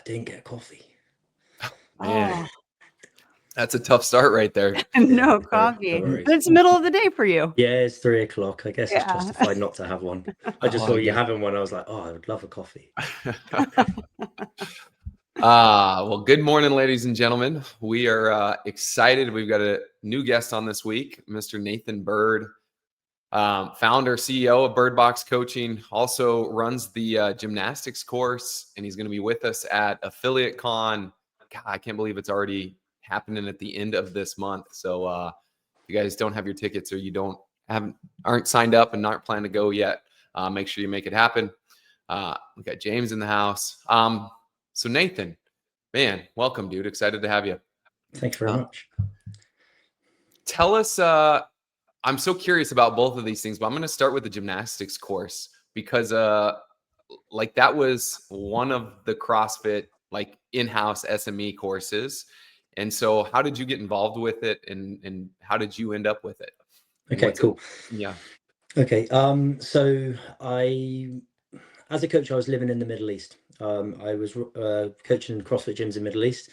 didn't get coffee. Man, Oh, that's a tough start right there. no Don't coffee. worry. But it's middle of the day for you. Yeah, it's 3 o'clock. I guess it's Yeah. justified not to have one. I just Oh, saw you good. having one. I was like, oh, I would love a coffee. Well, good morning, ladies and gentlemen. We are excited. We've got a new guest on this week, Mr. Nathan Bird, founder, CEO of Bird Box Coaching, also runs the gymnastics course, and he's going to be with us at Affiliate Con. God, I can't believe it's already happening at the end of this month. So if you guys don't have your tickets or you aren't signed up and aren't planning to go yet, make sure you make it happen. We got James in the house. So Nathan, man, welcome, dude. Excited to have you. Thank you very much. Tell us, I'm so curious about both of these things, but I'm going to start with the gymnastics course because like that was one of the CrossFit like in-house SME courses. And so how did you get involved with it and how did you end up with it? Okay, cool. Yeah. Okay. So as a coach, I was living in the Middle East. I was coaching CrossFit gyms in the Middle East.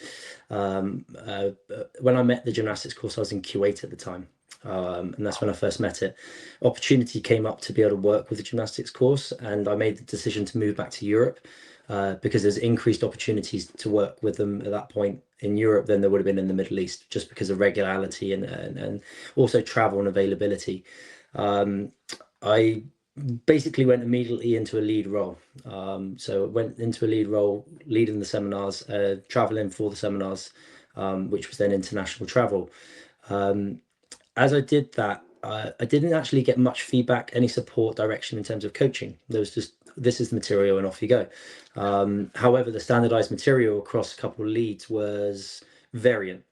When I met the gymnastics course, I was in Kuwait at the time. And that's when I first met it. Opportunity came up to be able to work with the gymnastics course, and I made the decision to move back to Europe because there's increased opportunities to work with them at that point in Europe than there would have been in the Middle East, just because of regularity and also travel and availability. I basically went immediately into a lead role. So I went into a lead role, leading the seminars, traveling for the seminars, which was then international travel. As I did that, I didn't actually get much feedback, any support, direction in terms of coaching. There was just, this is the material and off you go. However, the standardized material across a couple of leads was variant.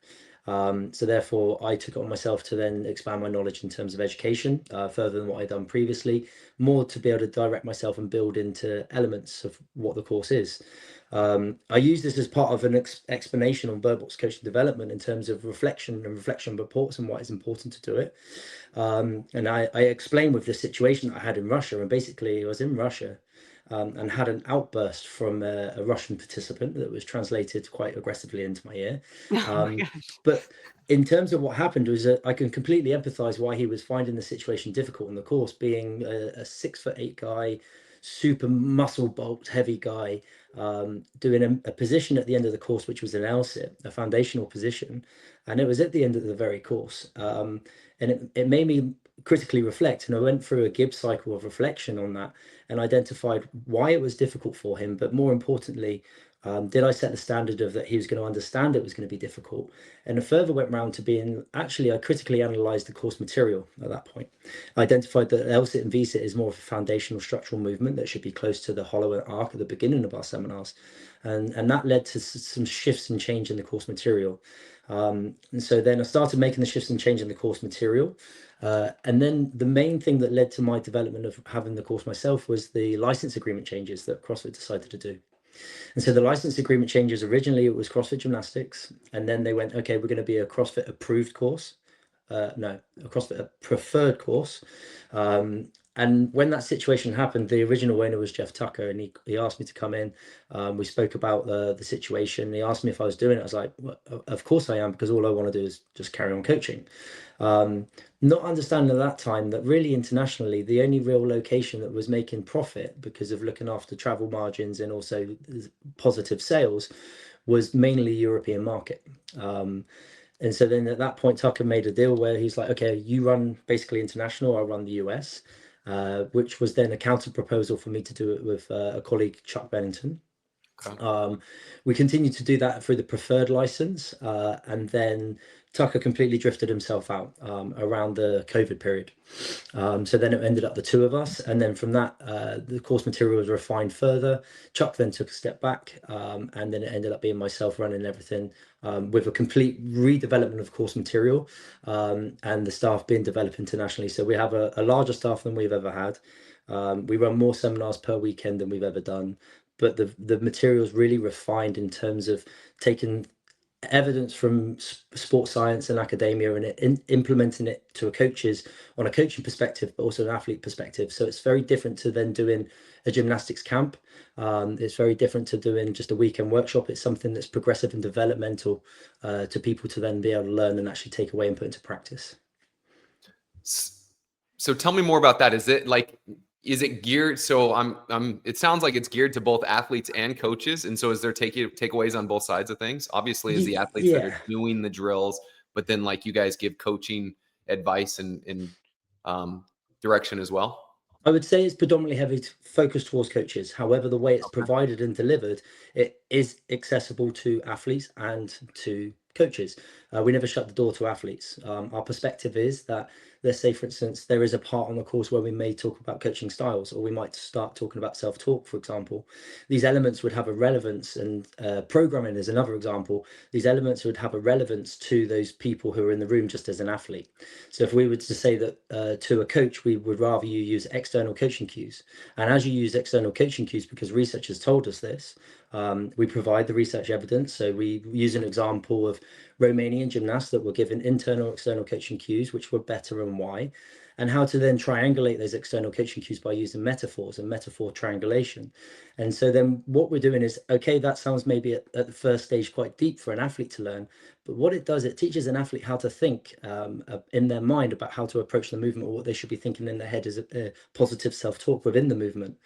So therefore, I took it on myself to then expand my knowledge in terms of education further than what I'd done previously, more to be able to direct myself and build into elements of what the course is. I use this as part of an explanation on Bird Box coaching development in terms of reflection and reflection reports and why it's important to do it. And I explained with the situation that I had in Russia, and basically I was in Russia and had an outburst from a Russian participant that was translated quite aggressively into my ear. Oh my gosh. But in terms of what happened was that I can completely empathize why he was finding the situation difficult in the course, being a 6'8" guy, super muscle bulked, heavy guy, doing a position at the end of the course, which was an L-sit, a foundational position. And it was at the end of the very course. And it made me critically reflect. And I went through a Gibbs cycle of reflection on that and identified why it was difficult for him. But more importantly, did I set the standard of that he was going to understand it was going to be difficult? And a further went round to being, actually, I critically analysed the course material at that point. I identified that L-sit and V-sit is more of a foundational structural movement that should be close to the hollow and arc at the beginning of our seminars. And that led to some shifts and change in the course material. And so then I started making the shifts and change in the course material. And then the main thing that led to my development of having the course myself was the license agreement changes that CrossFit decided to do. And so the license agreement changes, originally it was CrossFit Gymnastics, and then they went, okay, we're going to be a CrossFit approved course. No, a CrossFit preferred course. And when that situation happened, the original owner was Jeff Tucker, and he asked me to come in. We spoke about the situation. He asked me if I was doing it. I was like, well, of course I am, because all I want to do is just carry on coaching. Not understanding at that time that really internationally, the only real location that was making profit because of looking after travel margins and also positive sales was mainly European market. And so then at that point, Tucker made a deal where he's like, okay, you run basically international, I run the US, which was then a counter proposal for me to do it with a colleague, Chuck Bennington. Okay. We continued to do that through the preferred license, and then Tucker completely drifted himself out around the COVID period. So then it ended up the two of us, and then from that, the course material was refined further. Chuck then took a step back, and then it ended up being myself running everything with a complete redevelopment of course material, and the staff being developed internationally. So we have a larger staff than we've ever had. We run more seminars per weekend than we've ever done. But the material is really refined in terms of taking evidence from sports science and academia, and implementing it to on a coaching perspective, but also an athlete perspective. So it's very different to then doing a gymnastics camp. It's very different to doing just a weekend workshop. It's something that's progressive and developmental to people to then be able to learn and actually take away and put into practice. So tell me more about that. Is it geared? So it sounds like it's geared to both athletes and coaches. And so is there takeaways on both sides of things? Obviously, as the athletes that are doing the drills, but then like you guys give coaching advice and direction as well. I would say it's predominantly heavy focused towards coaches. However, the way it's provided and delivered, it is accessible to athletes and to coaches. We never shut the door to athletes. Our perspective is that, let's say, for instance, there is a part on the course where we may talk about coaching styles, or we might start talking about self-talk, for example. These elements would have a relevance, and programming is another example. These elements would have a relevance to those people who are in the room just as an athlete. So if we were to say that to a coach, we would rather you use external coaching cues. And as you use external coaching cues, because research has told us this, we provide the research evidence. So we use an example of Romanian gymnasts that were given internal external coaching cues, which were better and why, and how to then triangulate those external coaching cues by using metaphors and metaphor triangulation. And so then what we're doing is, okay, that sounds maybe at the first stage quite deep for an athlete to learn, but what it does, it teaches an athlete how to think in their mind about how to approach the movement, or what they should be thinking in their head as a positive self-talk within the movement.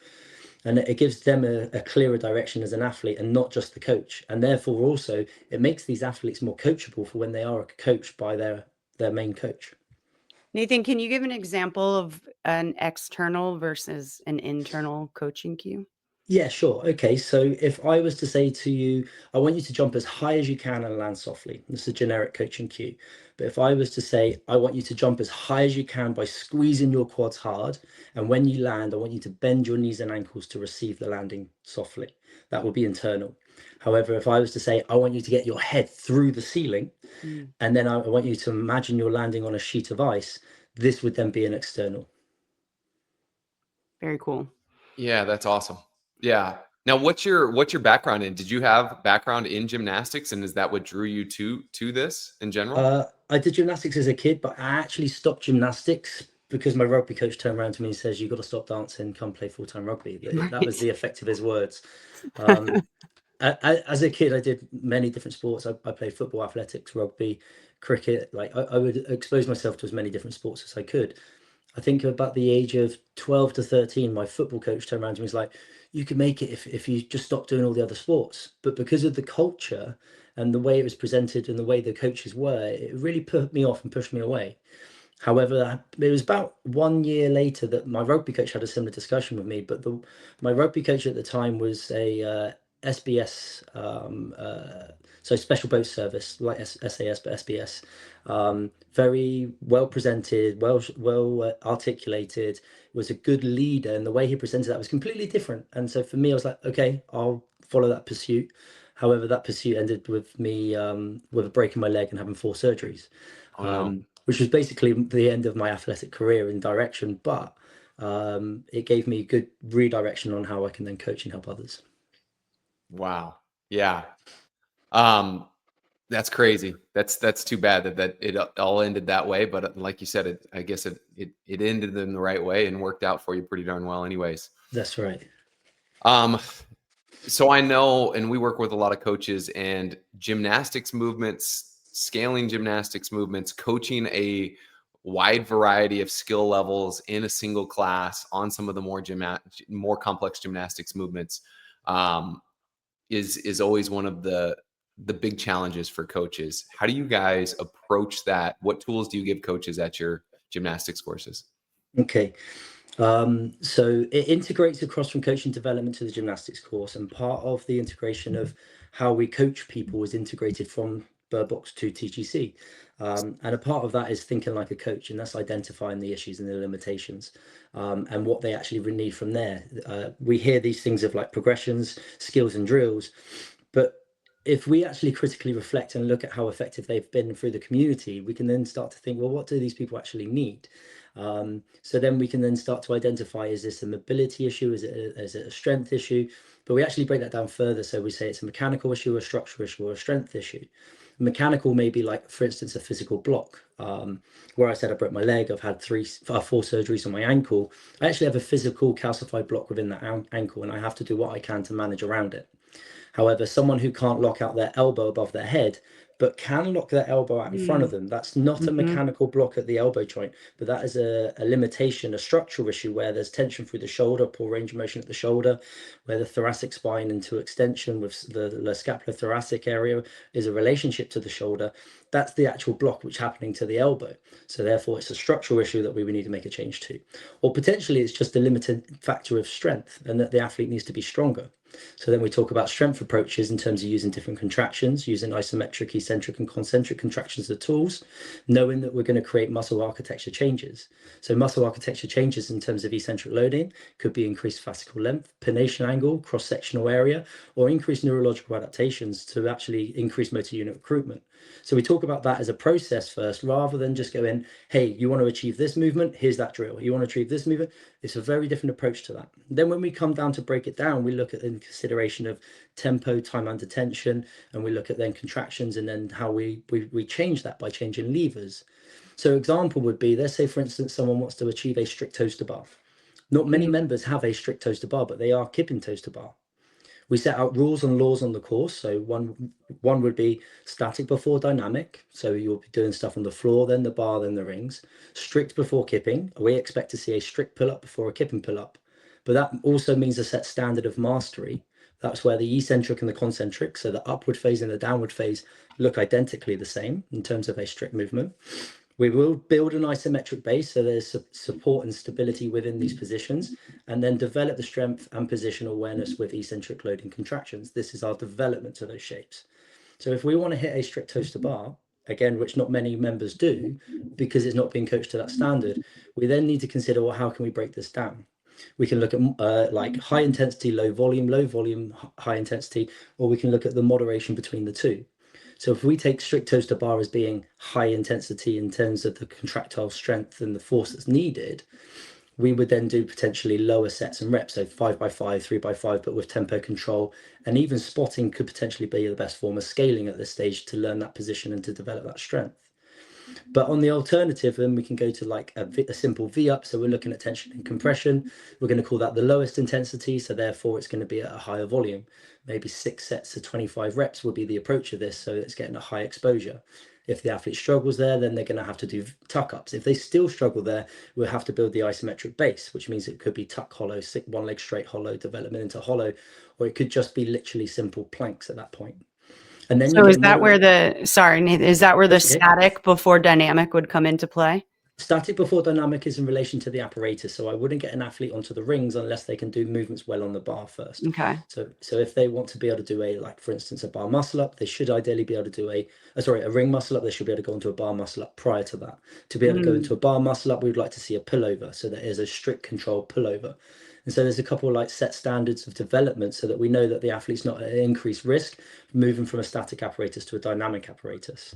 And it gives them a clearer direction as an athlete and not just the coach. And therefore also it makes these athletes more coachable for when they are coached by their main coach. Nathan, can you give an example of an external versus an internal coaching cue? Yeah, sure. Okay, so if I was to say to you, I want you to jump as high as you can and land softly. This is a generic coaching cue. But if I was to say, I want you to jump as high as you can by squeezing your quads hard, and when you land, I want you to bend your knees and ankles to receive the landing softly. That would be internal. However, if I was to say, I want you to get your head through the ceiling, and then I want you to imagine you're landing on a sheet of ice, this would then be an external. Very cool. Yeah, that's awesome. Yeah. Now, what's your background in? Did you have background in gymnastics, and is that what drew you to this in general? I did gymnastics as a kid, but I actually stopped gymnastics because my rugby coach turned around to me and says, "You've got to stop dancing, come play full-time rugby." That was the effect of his words. As a kid, I did many different sports. I played football, athletics, rugby, cricket. Like I would expose myself to as many different sports as I could. I think about the age of 12 to 13, my football coach turned around to me and was like, you can make it if you just stop doing all the other sports. But because of the culture and the way it was presented and the way the coaches were, it really put me off and pushed me away. However, it was about 1 year later that my rugby coach had a similar discussion with me. But my rugby coach at the time was a SBS, so special boat service, like SAS, but SBS. Very well presented, well articulated, was a good leader, and the way he presented that was completely different. And so for me, I was like, okay, I'll follow that pursuit. However, that pursuit ended with me with a break in my leg and having 4 surgeries. Oh, no. Which was basically the end of my athletic career in direction, but it gave me good redirection on how I can then coach and help others. Wow. Yeah. That's crazy. That's too bad that it all ended that way. But like you said, I guess it ended in the right way and worked out for you pretty darn well anyways. That's right. So I know, and we work with a lot of coaches, and gymnastics movements, scaling gymnastics movements, coaching a wide variety of skill levels in a single class on some of the more complex gymnastics movements is always one of the big challenges for coaches. How do you guys approach that? What tools do you give coaches at your gymnastics courses? Okay. So it integrates across from coaching development to the gymnastics course, and part of the integration of how we coach people is integrated from Bird Box to TGC. And a part of that is thinking like a coach, and that's identifying the issues and the limitations, and what they actually need from there. We hear these things of like progressions, skills and drills, but if we actually critically reflect and look at how effective they've been through the community, we can then start to think, well, what do these people actually need? So then we can then start to identify, is this a mobility issue? Is it a strength issue? But we actually break that down further. So we say it's a mechanical issue, a structural issue, or a strength issue. Mechanical may be like, for instance, a physical block. Where I said I broke my leg, I've had 4 surgeries on my ankle. I actually have a physical calcified block within that ankle, and I have to do what I can to manage around it. However, someone who can't lock out their elbow above their head, but can lock their elbow out in front of them, that's not a mechanical block at the elbow joint, but that is a limitation, a structural issue where there's tension through the shoulder, poor range of motion at the shoulder, where the thoracic spine into extension with the scapulothoracic area is a relationship to the shoulder. That's the actual block which is happening to the elbow. So therefore, it's a structural issue that we would need to make a change to. Or potentially it's just a limited factor of strength and that the athlete needs to be stronger. So then we talk about strength approaches in terms of using different contractions, using isometric, eccentric, and concentric contractions as tools, knowing that we're going to create muscle architecture changes. So muscle architecture changes in terms of eccentric loading could be increased fascicle length, pronation angle, cross-sectional area, or increased neurological adaptations to actually increase motor unit recruitment. So we talk about that as a process first, rather than just going, hey, you want to achieve this movement, here's that drill. You want to achieve this movement, it's a very different approach to that. Then when we come down to break it down, we look at in consideration of tempo, time under tension, and we look at then contractions, and then how we change that by changing levers. So example would be, let's say for instance, someone wants to achieve a strict toes to bar. Not many members have a strict toes to bar, but they are kipping toes to bar. We set out rules and laws on the course. So one would be static before dynamic. So you'll be doing stuff on the floor, then the bar, then the rings. Strict before kipping. We expect to see a strict pull-up before a kipping pull-up. But that also means a set standard of mastery. That's where the eccentric and the concentric, so the upward phase and the downward phase, look identically the same in terms of a strict movement. We will build an isometric base, so there's support and stability within these positions, and then develop the strength and position awareness with eccentric loading contractions. This is our development to those shapes. So if we want to hit a strict toes to bar, again, which not many members do because it's not being coached to that standard, we then need to consider, well, how can we break this down? We can look at like high intensity, low volume, high intensity, or we can look at the moderation between the two. So if we take strict toes to bar as being high intensity in terms of the contractile strength and the force that's needed, we would then do potentially lower sets and reps, so 5x5, 3x5, but with tempo control. And even spotting could potentially be the best form of scaling at this stage to learn that position and to develop that strength. But on the alternative, then we can go to like a simple V up. So we're looking at tension and compression. We're going to call that the lowest intensity. So therefore it's going to be at a higher volume. Maybe 6 sets of 25 reps would be the approach of this. So it's getting a high exposure. If the athlete struggles there, then they're going to have to do tuck ups. If they still struggle there, we'll have to build the isometric base, which means it could be tuck hollow, one leg straight hollow, development into hollow, or it could just be literally simple planks at that point. And then so is that where Nathan, is that where the static before dynamic would come into play? Static before dynamic is in relation to the apparatus. So I wouldn't get an athlete onto the rings unless they can do movements well on the bar first. Okay. So if they want to be able to do like for instance, a bar muscle up, they should ideally be able to do a ring muscle up. They should be able to go into a bar muscle up prior to that. To be able to go into a bar muscle up, we would like to see a pullover. So there is a strict control pullover. And so there's a couple of like set standards of development so that we know that the athlete's not at increased risk moving from a static apparatus to a dynamic apparatus.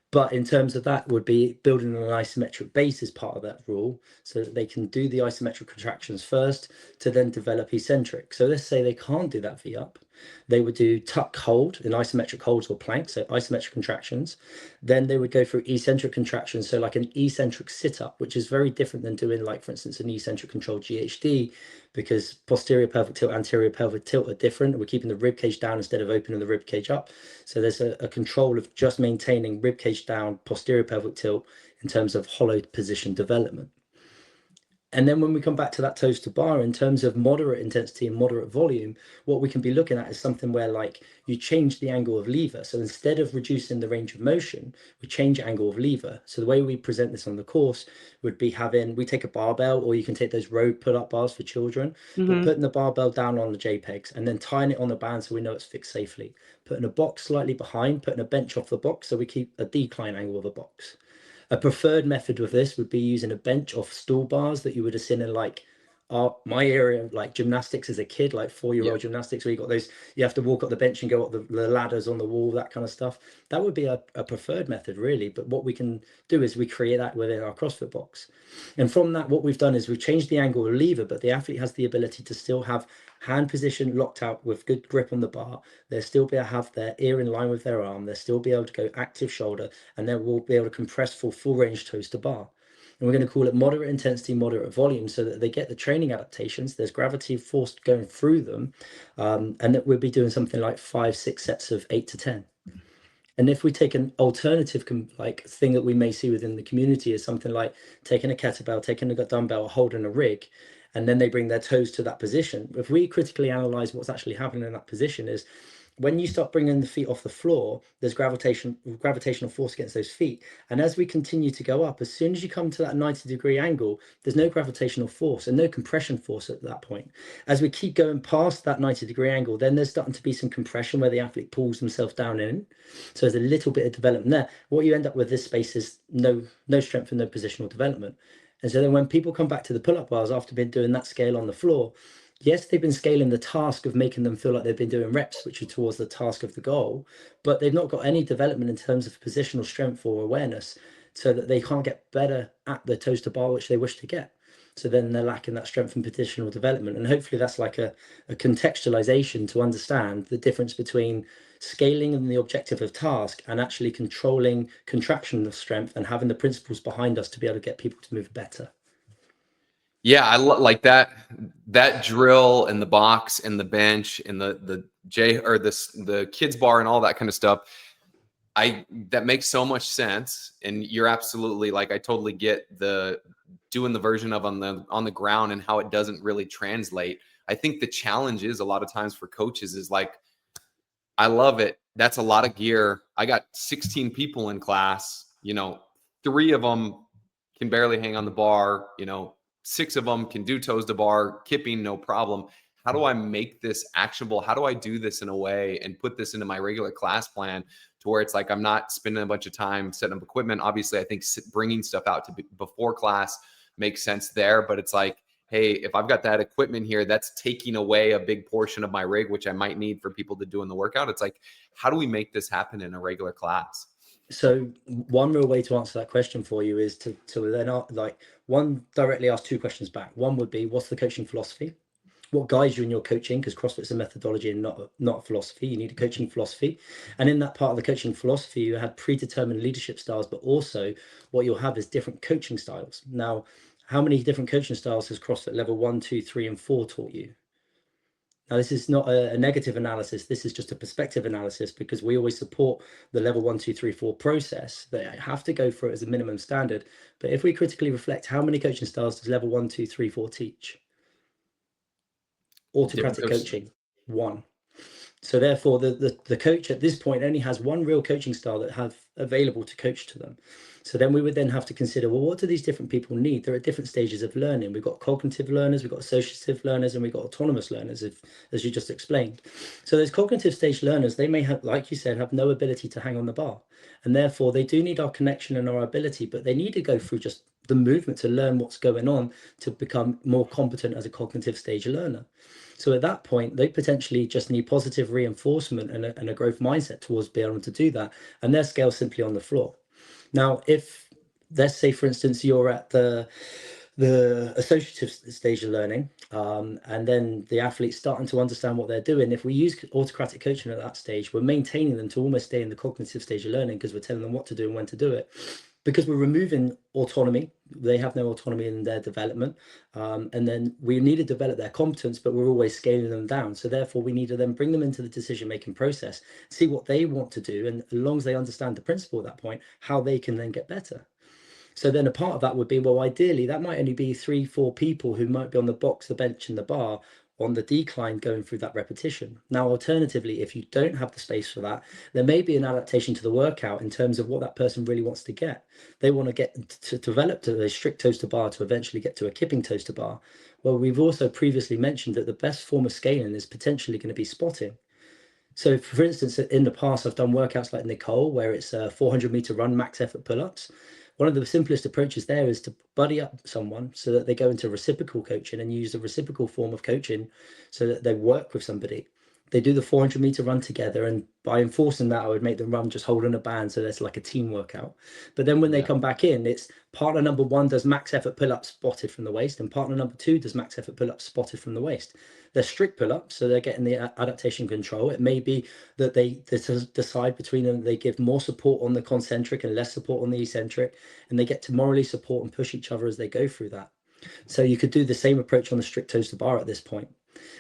But in terms of that would be building an isometric base as part of that rule so that they can do the isometric contractions first to then develop eccentric. So let's say they can't do that V up. They would do tuck hold in isometric holds or planks, so isometric contractions. Then they would go through eccentric contractions, so like an eccentric sit up, which is very different than doing like, for instance, an eccentric controlled GHD, because posterior pelvic tilt, anterior pelvic tilt are different. We're keeping the rib cage down instead of opening the rib cage up. So there's a control of just maintaining rib cage down, posterior pelvic tilt in terms of hollow position development. And then when we come back to that toes to bar, in terms of moderate intensity and moderate volume, what we can be looking at is something where like you change the angle of lever. So instead of reducing the range of motion, we change angle of lever. So the way we present this on the course would be we take a barbell, or you can take those road pull-up bars for children, but putting the barbell down on the JPEGs and then tying it on the band so we know it's fixed safely. Putting a box slightly behind, putting a bench off the box so we keep a decline angle of the box. A preferred method with this would be using a bench of stool bars that you would have seen in like my area, like gymnastics as a kid, like 4-year-old gymnastics, where you got those, you have to walk up the bench and go up the ladders on the wall, that kind of stuff. That would be a preferred method, really. But what we can do is we create that within our CrossFit box. And from that, what we've done is we've changed the angle of the lever, but the athlete has the ability to still have hand position locked out with good grip on the bar. They'll still be able to have their ear in line with their arm. They'll still be able to go active shoulder, and they will be able to compress full range toes to bar. And we're going to call it moderate intensity, moderate volume, so that they get the training adaptations. There's gravity force going through them, and that we'll be doing something like 5-6 sets of 8 to 10. And if we take an alternative like thing that we may see within the community is something like taking a kettlebell, taking a dumbbell, holding a rig, and then they bring their toes to that position. If we critically analyze what's actually happening in that position is, when you start bringing the feet off the floor, there's gravitational force against those feet. And as we continue to go up, as soon as you come to that 90-degree angle, there's no gravitational force and no compression force at that point. As we keep going past that 90-degree angle, then there's starting to be some compression where the athlete pulls themselves down in. So there's a little bit of development there. What you end up with this space is no strength and no positional development. And so then when people come back to the pull-up bars after been doing that scale on the floor, yes, they've been scaling the task of making them feel like they've been doing reps, which are towards the task of the goal, but they've not got any development in terms of positional strength or awareness, so that they can't get better at the toes to bar, which they wish to get. So then they're lacking that strength and positional development. And hopefully that's like a contextualization to understand the difference between scaling and the objective of task and actually controlling contraction of strength and having the principles behind us to be able to get people to move better. Yeah, I like that drill and the box and the bench and the kids bar and all that kind of stuff. That makes so much sense. And you're absolutely, like, I totally get doing the version of on the ground and how it doesn't really translate. I think the challenge is a lot of times for coaches is like, I love it. That's a lot of gear. I got 16 people in class, 3 of them can barely hang on the bar, 6 of them can do toes to bar, kipping, no problem. How do I make this actionable? How do I do this in a way and put this into my regular class plan to where it's like I'm not spending a bunch of time setting up equipment? Obviously, I think bringing stuff out before class makes sense there, but it's like, hey, if I've got that equipment here, that's taking away a big portion of my rig, which I might need for people to do in the workout. It's like, how do we make this happen in a regular class? So one real way to answer that question for you is to then directly ask 2 questions back. One would be, what's the coaching philosophy? What guides you in your coaching? Because CrossFit's a methodology and not a philosophy. You need a coaching philosophy. And in that part of the coaching philosophy, you had predetermined leadership styles, but also what you'll have is different coaching styles. Now, how many different coaching styles has CrossFit level 1, 2, 3, and 4 taught you? Now, this is not a negative analysis. This is just a perspective analysis, because we always support the level 1, 2, 3, 4 process. They have to go for it as a minimum standard. But if we critically reflect, how many coaching styles does level 1, 2, 3, 4 teach? Autocratic coaching, 1. So therefore, the coach at this point only has one real coaching style that have available to coach to them. So then we would then have to consider, well, what do these different people need? They're at different stages of learning. We've got cognitive learners, we've got associative learners, and we've got autonomous learners, as you just explained. So those cognitive stage learners, they may have, like you said, have no ability to hang on the bar. And therefore, they do need our connection and our ability, but they need to go through just the movement to learn what's going on to become more competent as a cognitive stage learner. So at that point, they potentially just need positive reinforcement and a growth mindset towards being able to do that. And their scale simply on the floor. Now, if, let's say, for instance, you're at the associative stage of learning, and then the athlete's starting to understand what they're doing. If we use autocratic coaching at that stage, we're maintaining them to almost stay in the cognitive stage of learning, because we're telling them what to do and when to do it. Because we're removing autonomy, they have no autonomy in their development. And then we need to develop their competence, but we're always scaling them down. So therefore, we need to then bring them into the decision-making process, see what they want to do. And as long as they understand the principle at that point, how they can then get better. So then a part of that would be, well, ideally, that might only be 3-4 people who might be on the box, the bench, and the bar on the decline going through that repetition. Now, alternatively, if you don't have the space for that, there may be an adaptation to the workout in terms of what that person really wants to get. They want to get to develop to a strict toes to bar to eventually get to a kipping toes to bar. Well, we've also previously mentioned that the best form of scaling is potentially going to be spotting. So for instance, in the past, I've done workouts like Nicole, where it's a 400-meter run, max effort pull-ups. one of the simplest approaches there is to buddy up someone so that they go into reciprocal coaching and use a reciprocal form of coaching so that they work with somebody. They do the 400-meter run together, and by enforcing that, I would make them run just holding a band, so there's like a team workout. But then when they come back in, it's partner number 1 does max effort pull-ups spotted from the waist, and partner number 2 does max effort pull-ups spotted from the waist. They're strict pull-ups, so they're getting the adaptation control. It may be that they decide between them, they give more support on the concentric and less support on the eccentric, and they get to morally support and push each other as they go through that. So you could do the same approach on the strict toes to bar at this point.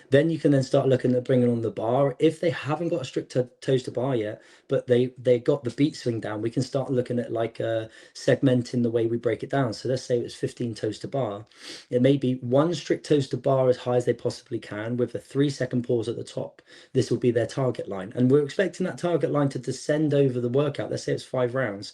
Then you can then start looking at bringing on the bar. If they haven't got a strict toes to bar yet, but they got the beat swing down, we can start looking at like segmenting the way we break it down. So let's say it's 15 toes to bar. It may be 1 strict toes to bar as high as they possibly can with a 3-second pause at the top. This will be their target line. And we're expecting that target line to descend over the workout. Let's say it's 5 rounds.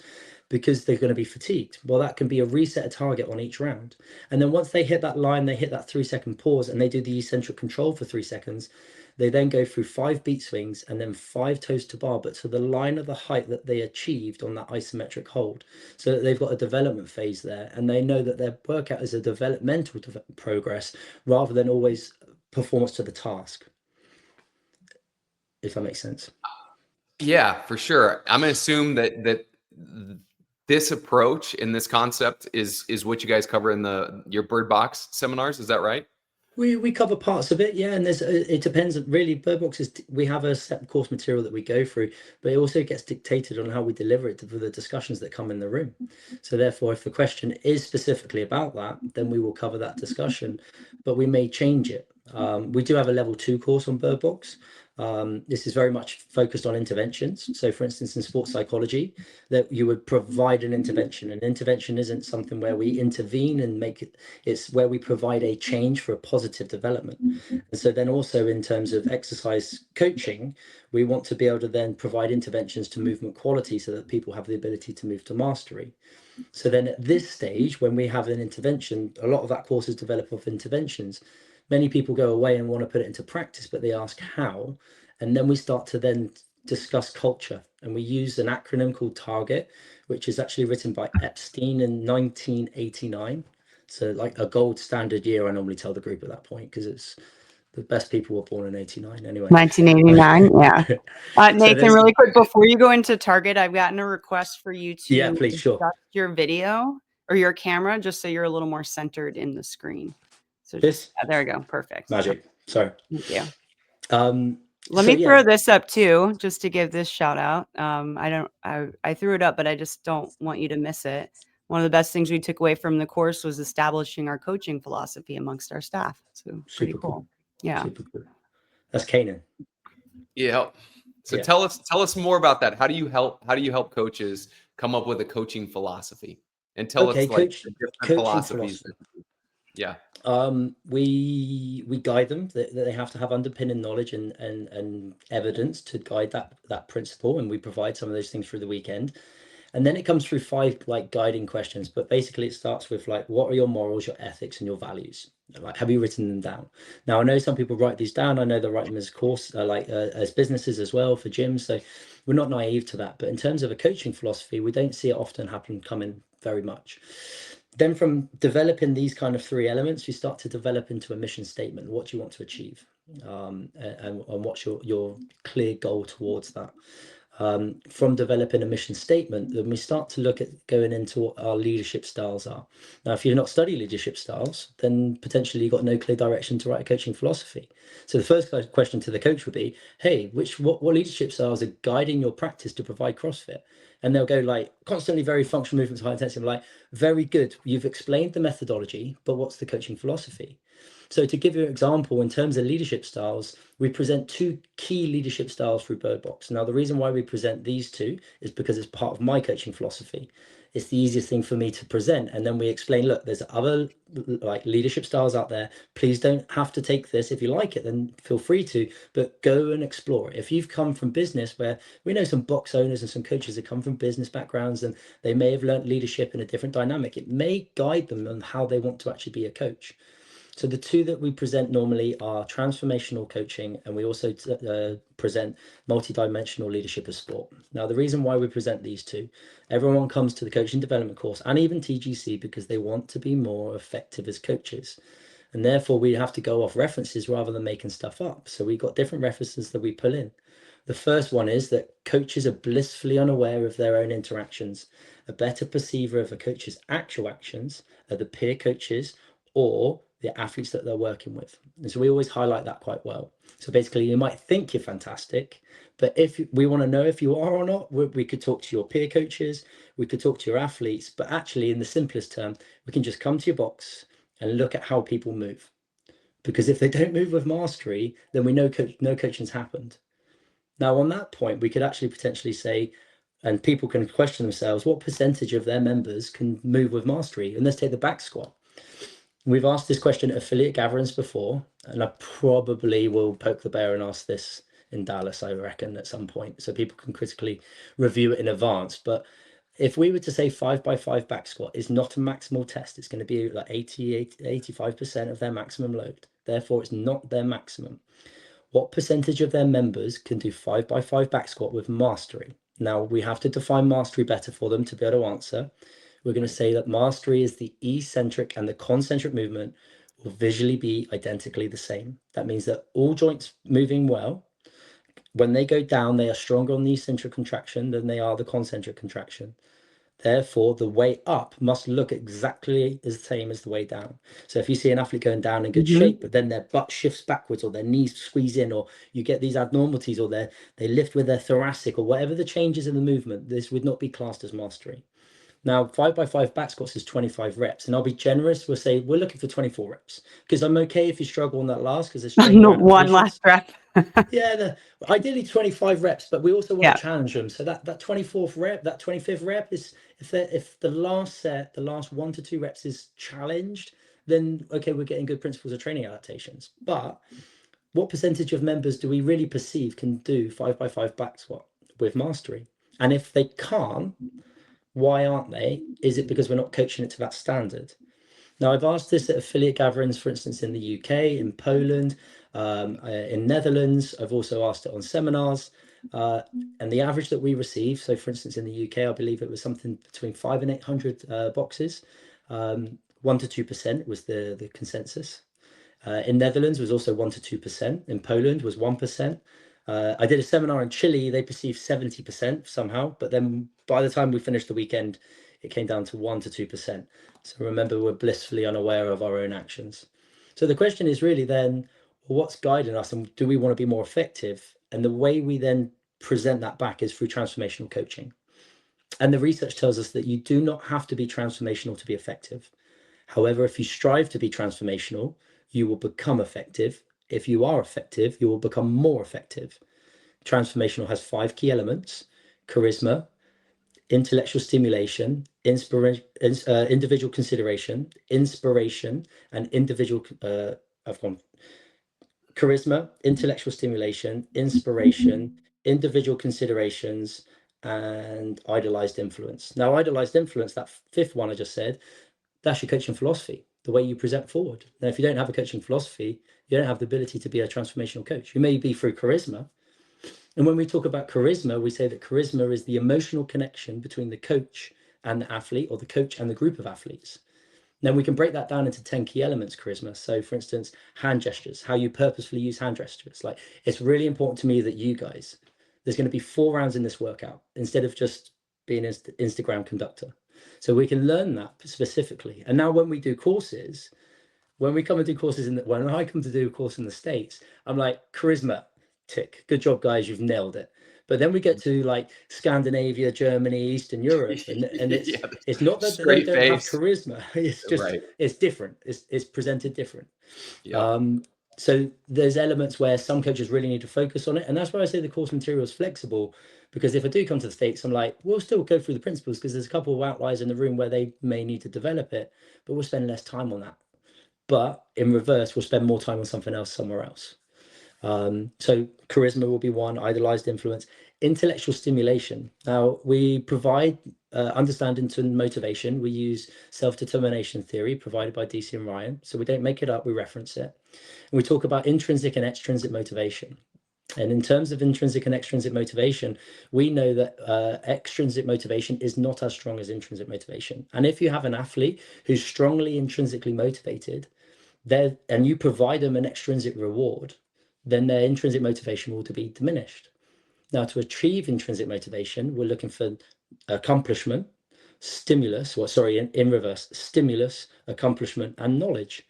Because they're going to be fatigued. Well, that can be a reset target on each round. And then once they hit that line, they hit that 3-second pause and they do the eccentric control for 3 seconds. They then go through 5 beat swings and then 5 toes to bar, but to the line of the height that they achieved on that isometric hold. So that they've got a development phase there, and they know that their workout is a developmental progress rather than always performance to the task. If that makes sense. Yeah, for sure. I'm gonna assume that this approach in this concept is what you guys cover in your Bird Box seminars. Is that right? We cover parts of it, yeah, and it depends. Really, Bird Box we have a set course material that we go through, but it also gets dictated on how we deliver it for the discussions that come in the room. So therefore, if the question is specifically about that, then we will cover that discussion, but we may change it. We do have a level 2 course on Bird Box. This is very much focused on interventions. So for instance, in sports psychology, that you would provide an intervention. An intervention isn't something where we intervene and make it, it's where we provide a change for a positive development. And so then also in terms of exercise coaching, we want to be able to then provide interventions to movement quality so that people have the ability to move to mastery. So then at this stage, when we have an intervention, a lot of that course is developed off interventions. Many people go away and want to put it into practice, but they ask how. And then we start to then discuss culture. And we use an acronym called TARGET, which is actually written by Epstein in 1989. So like a gold standard year, I normally tell the group at that point, because it's the best people were born in 89 anyway. 1989, yeah. Nathan, So really quick, before you go into Target, I've gotten a request for you to please, sure. adjust your video or your camera just so you're a little more centered in the screen. So just, there we go. Perfect. Magic. Sorry. Thank you. Let me throw this up too, just to give this shout out. I threw it up, but I just don't want you to miss it. One of the best things we took away from the course was establishing our coaching philosophy amongst our staff. So pretty cool. Yeah. Super cool. That's Kanan. Yeah. So tell us more about that. How do you help coaches come up with a coaching philosophy? And tell us like the different philosophies. Yeah. We guide them that they have to have underpinning knowledge and evidence to guide that principle, and we provide some of those things through the weekend. And then it comes through 5 like guiding questions, but basically it starts with like, what are your morals, your ethics, and your values? Like, have you written them down? Now, I know some people write these down. I know they write them as course, as businesses as well for gyms. So we're not naive to that. But in terms of a coaching philosophy, we don't see it often coming very much. Then from developing these kind of 3 elements, you start to develop into a mission statement. What do you want to achieve? And what's your clear goal towards that? From developing a mission statement, then we start to look at going into what our leadership styles are. Now, if you're not studying leadership styles, then potentially you've got no clear direction to write a coaching philosophy. So the first question to the coach would be, hey, what leadership styles are guiding your practice to provide CrossFit? And they'll go like constantly very functional movements, high intensity. I'm like, very good. You've explained the methodology, but what's the coaching philosophy? So to give you an example, in terms of leadership styles, we present 2 key leadership styles through Bird Box. Now, the reason why we present these 2 is because it's part of my coaching philosophy. It's the easiest thing for me to present. And then we explain, look, there's other like leadership styles out there. Please don't have to take this. If you like it, then feel free to, but go and explore it. If you've come from business, where we know some box owners and some coaches that come from business backgrounds, and they may have learned leadership in a different dynamic, it may guide them on how they want to actually be a coach. So the two that we present normally are transformational coaching, and we also present multidimensional leadership of sport. Now, the reason why we present these two, everyone comes to the coaching development course and even TGC because they want to be more effective as coaches. And therefore, we have to go off references rather than making stuff up. So we've got different references that we pull in. The first one is that coaches are blissfully unaware of their own interactions. A better perceiver of a coach's actual actions are the peer coaches or the athletes that they're working with. And so we always highlight that quite well. So basically, you might think you're fantastic, but if we want to know if you are or not, we could talk to your peer coaches, we could talk to your athletes, but actually, in the simplest term, we can just come to your box and look at how people move. Because if they don't move with mastery, then we know no coaching's happened. Now, on that point, we could actually potentially say, and people can question themselves, what percentage of their members can move with mastery? And let's take the back squat. We've asked this question at affiliate gatherings before, and I probably will poke the bear and ask this in Dallas, I reckon, at some point, so people can critically review it in advance. But if we were to say 5x5 back squat is not a maximal test, it's going to be like 85% of their maximum load. Therefore, it's not their maximum. What percentage of their members can do 5x5 back squat with mastery? Now, we have to define mastery better for them to be able to answer. We're going to say that mastery is the eccentric and the concentric movement will visually be identically the same. That means that all joints moving well, when they go down, they are stronger on the eccentric contraction than they are the concentric contraction. Therefore, the way up must look exactly the same as the way down. So if you see an athlete going down in good shape, but then their butt shifts backwards or their knees squeeze in, or you get these abnormalities, or they lift with their thoracic, or whatever the changes in the movement, this would not be classed as mastery. Now, 5x5 back squats is 25 reps, and I'll be generous. We'll say we're looking for 24 reps because I'm okay if you struggle on that last because there's One last rep. Yeah, ideally 25 reps, but we also want to challenge them. So that 24th rep, that 25th rep is if the last set, the last 1 to 2 reps is challenged, then okay, we're getting good principles of training adaptations. But what percentage of members do we really perceive can do 5x5 back squat with mastery? And if they can't, why aren't they? Is it because we're not coaching it to that standard? Now, I've asked this at affiliate gatherings, for instance, in the UK, in Poland, in Netherlands. I've also asked it on seminars. And the average that we receive, so for instance, in the UK, I believe it was something between 500 and 800 boxes. 1 to 2% was the consensus. In Netherlands was also 1 to 2%. In Poland was 1%. I did a seminar in Chile. They perceived 70% somehow, but then by the time we finished the weekend, it came down to 1 to 2%. So remember, we're blissfully unaware of our own actions. So the question is really then, well, what's guiding us, and do we want to be more effective? And the way we then present that back is through transformational coaching. And the research tells us that you do not have to be transformational to be effective. However, if you strive to be transformational, you will become effective. If you are effective, you will become more effective. Transformational has 5 key elements: charisma, intellectual stimulation, individual consideration, inspiration, and individual. Charisma, intellectual stimulation, inspiration, individual considerations, and idolized influence. Now, idolized influence, that 5th one I just said, that's your coaching philosophy, the way you present forward. Now, if you don't have a coaching philosophy, you don't have the ability to be a transformational coach. You may be through charisma. And when we talk about charisma, we say that charisma is the emotional connection between the coach and the athlete, or the coach and the group of athletes. Then we can break that down into 10 key elements, charisma. So for instance, hand gestures, how you purposefully use hand gestures. Like, it's really important to me that you guys, there's going to be 4 rounds in this workout instead of just being an Instagram conductor. So we can learn that specifically. And now when we do courses, when I come to do a course in the States, I'm like, charisma, tick. Good job, guys. You've nailed it. But then we get to like Scandinavia, Germany, Eastern Europe, and it's not that they don't have charisma. It's just it's different. It's presented different. So there's elements where some coaches really need to focus on it, and that's why I say the course material is flexible. Because if I do come to the States, I'm like, we'll still go through the principles because there's a couple of outliers in the room where they may need to develop it, but we'll spend less time on that. But in reverse, we'll spend more time on something else somewhere else. So charisma will be one, idolized influence, intellectual stimulation. Now, we provide understanding to motivation. We use self-determination theory provided by DC and Ryan. So we don't make it up, we reference it. And we talk about intrinsic and extrinsic motivation. And in terms of intrinsic and extrinsic motivation, we know that extrinsic motivation is not as strong as intrinsic motivation. And if you have an athlete who's strongly intrinsically motivated, and you provide them an extrinsic reward, then their intrinsic motivation will be diminished. Now, to achieve intrinsic motivation, we're looking for accomplishment, stimulus, in reverse, stimulus, accomplishment, and knowledge.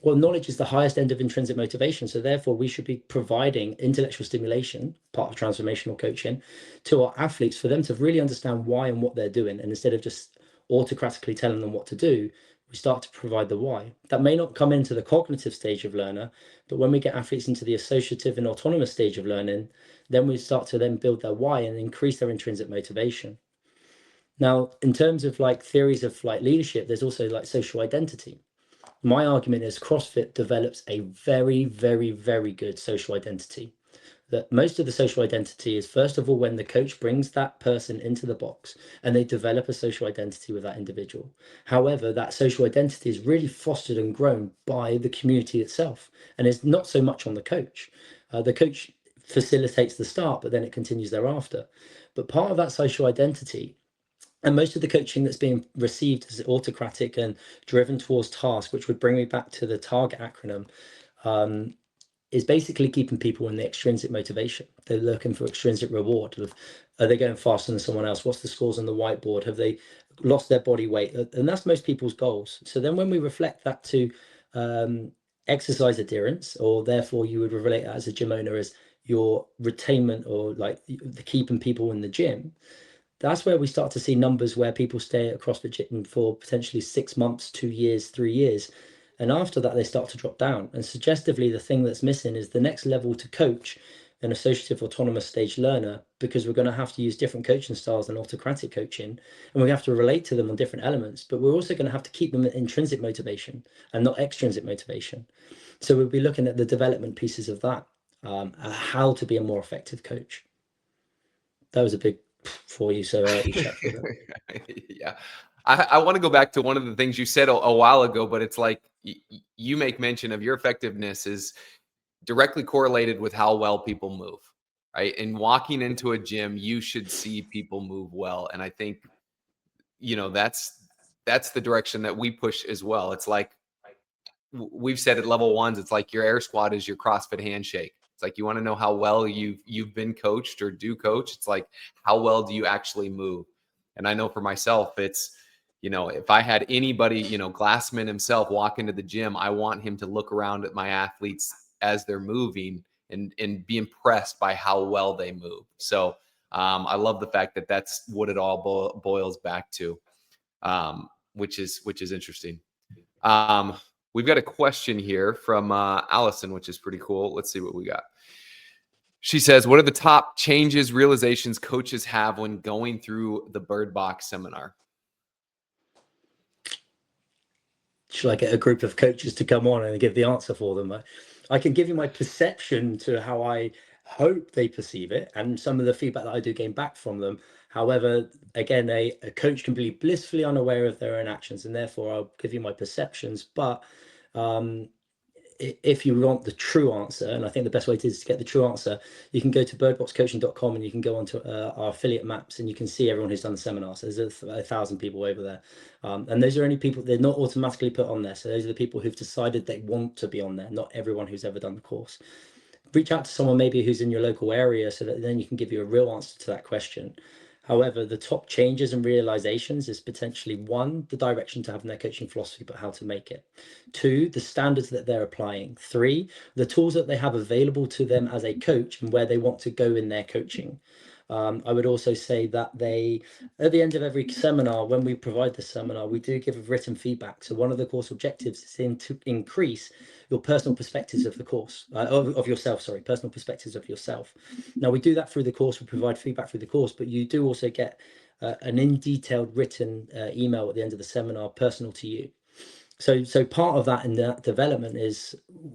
Well, knowledge is the highest end of intrinsic motivation. So therefore, we should be providing intellectual stimulation, part of transformational coaching, to our athletes for them to really understand why and what they're doing. And instead of just autocratically telling them what to do, we start to provide the why. That may not come into the cognitive stage of learner, but when we get athletes into the associative and autonomous stage of learning, then we start to then build their why and increase their intrinsic motivation. Now, in terms of like theories of like leadership, there's also like social identity. My argument is CrossFit develops a very, very, very good social identity. That most of the social identity is, first of all, when the coach brings that person into the box and they develop a social identity with that individual. However, that social identity is really fostered and grown by the community itself, and it's not so much on the coach. The coach facilitates the start, but then it continues thereafter. But part of that social identity, and most of the coaching that's being received is autocratic and driven towards task, which would bring me back to the target acronym, is basically keeping people in the extrinsic motivation. They're looking for extrinsic reward. Are they going faster than someone else? What's the scores on the whiteboard? Have they lost their body weight? And that's most people's goals. So then when we reflect that to exercise adherence, or therefore you would relate that as a gym owner as your retainment, or like the keeping people in the gym, that's where we start to see numbers where people stay at CrossFit gym for potentially 6 months, 2 years, 3 years. And after that, they start to drop down. And suggestively, the thing that's missing is the next level to coach an associative autonomous stage learner, because we're going to have to use different coaching styles than autocratic coaching. And we have to relate to them on different elements, but we're also going to have to keep them at intrinsic motivation and not extrinsic motivation. So we'll be looking at the development pieces of that, how to be a more effective coach. That was a big for you, so you chat through that. Yeah, I want to go back to one of the things you said a while ago, but it's like you make mention of your effectiveness is directly correlated with how well people move, right? And walking into a gym, you should see people move well, and I think that's the direction that we push as well. It's like we've said at level ones, it's like your air squat is your CrossFit handshake. It's like you want to know how well you've been coached or do coach. It's like, how well do you actually move? And I know for myself, it's, if I had anybody, Glassman himself walk into the gym, I want him to look around at my athletes as they're moving and be impressed by how well they move. So I love the fact that that's what it all boils back to, which is interesting. We've got a question here from Allison, which is pretty cool. Let's see what we got. She says, what are the top changes, realizations coaches have when going through the Bird Box seminar? Should I get a group of coaches to come on and give the answer for them? I can give you my perception to how I hope they perceive it and some of the feedback that I do gain back from them. However, again, a coach can be blissfully unaware of their own actions, and therefore I'll give you my perceptions. But if you want the true answer, and I think the best way to get the true answer, you can go to birdboxcoaching.com and you can go onto our affiliate maps and you can see everyone who's done the seminar. So there's 1,000 people over there. And those are only people, they're not automatically put on there. So those are the people who've decided they want to be on there, not everyone who's ever done the course. Reach out to someone maybe who's in your local area so that then you can give you a real answer to that question. However, the top changes and realizations is potentially 1, the direction to have in their coaching philosophy, but how to make it. 2, the standards that they're applying. 3, the tools that they have available to them as a coach and where they want to go in their coaching. I would also say that they, at the end of every seminar, when we provide the seminar, we do give written feedback. So one of the course objectives is to increase your personal perspectives of the course, of yourself, personal perspectives of yourself. Now we do that through the course, we provide feedback through the course, but you do also get an in-detailed written email at the end of the seminar, personal to you. So part of that in that development is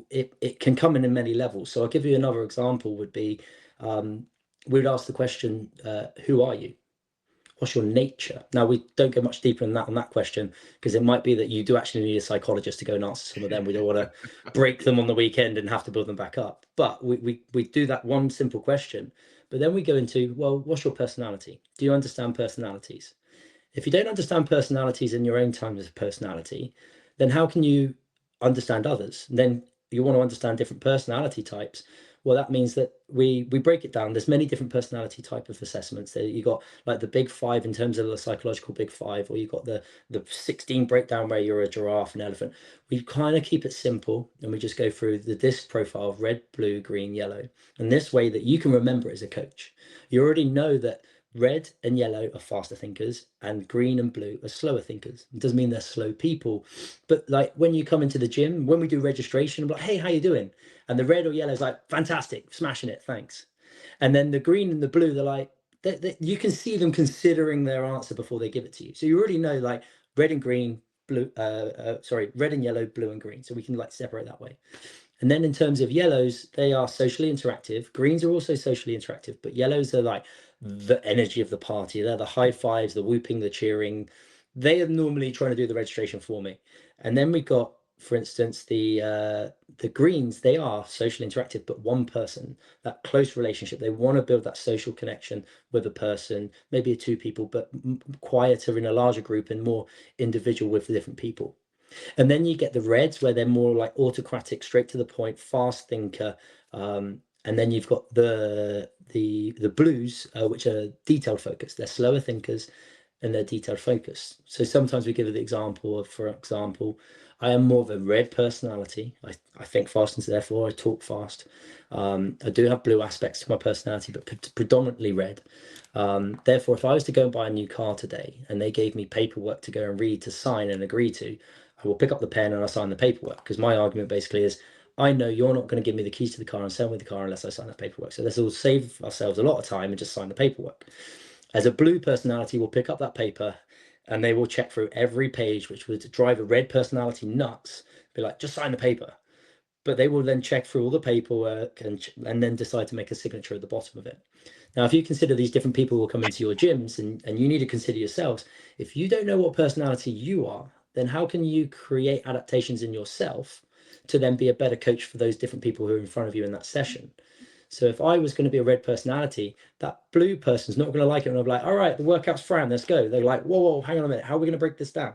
it can come in many levels. So I'll give you another example would be, we would ask the question, who are you? What's your nature? Now, we don't go much deeper than that on that question, because it might be that you do actually need a psychologist to go and answer some of them. We don't want to break them on the weekend and have to build them back up. But we do that one simple question. But then we go into, well, what's your personality? Do you understand personalities? If you don't understand personalities in your own terms of personality, then how can you understand others? And then you want to understand different personality types. Well, that means that we break it down. There's many different personality type of assessments. There you got like the big five in terms of the psychological big five, or you got the 16 breakdown where you're a giraffe, an elephant. We kind of keep it simple, and we just go through the disc profile of red, blue, green, yellow. And this way that you can remember as a coach. You already know that red and yellow are faster thinkers, and green and blue are slower thinkers. It doesn't mean they're slow people, but like when you come into the gym, when we do registration, I'm like, hey, how you doing? And the red or yellow is like, fantastic, smashing it, thanks. And then the green and the blue, they're like, you can see them considering their answer before they give it to you. So you already know like red and green, blue, red and yellow, blue and green. So we can like separate that way. And then in terms of yellows, they are socially interactive. Greens are also socially interactive, but yellows are like the energy of the party. They're the high fives, the whooping, the cheering. They are normally trying to do the registration for me. And then we got, for instance, the greens. They are socially interactive, but one person, that close relationship. They want to build that social connection with a person, maybe two people, but quieter in a larger group and more individual with the different people. And then you get the reds, where they're more like autocratic, straight to the point, fast thinker. And then you've got the blues, which are detailed focused. They're slower thinkers and they're detailed focused. So sometimes we give the example of, for example, I am more of a red personality. I think fast, and so therefore I talk fast. I do have blue aspects to my personality, but predominantly red. Therefore, if I was to go and buy a new car today and they gave me paperwork to go and read, to sign and agree to, I will pick up the pen and I'll sign the paperwork, because my argument basically is, I know you're not going to give me the keys to the car and sell me the car unless I sign that paperwork. So this will save ourselves a lot of time and just sign the paperwork. As a blue personality, will pick up that paper and they will check through every page, which would drive a red personality nuts. Be like, just sign the paper. But they will then check through all the paperwork and then decide to make a signature at the bottom of it. Now, if you consider these different people will come into your gyms, and you need to consider yourselves, if you don't know what personality you are, then how can you create adaptations in yourself to then be a better coach for those different people who are in front of you in that session? So if I was going to be a red personality, that blue person's not going to like it. And I'm like, all right, the workout's fine, let's go. They're like, whoa, hang on a minute. How are we going to break this down?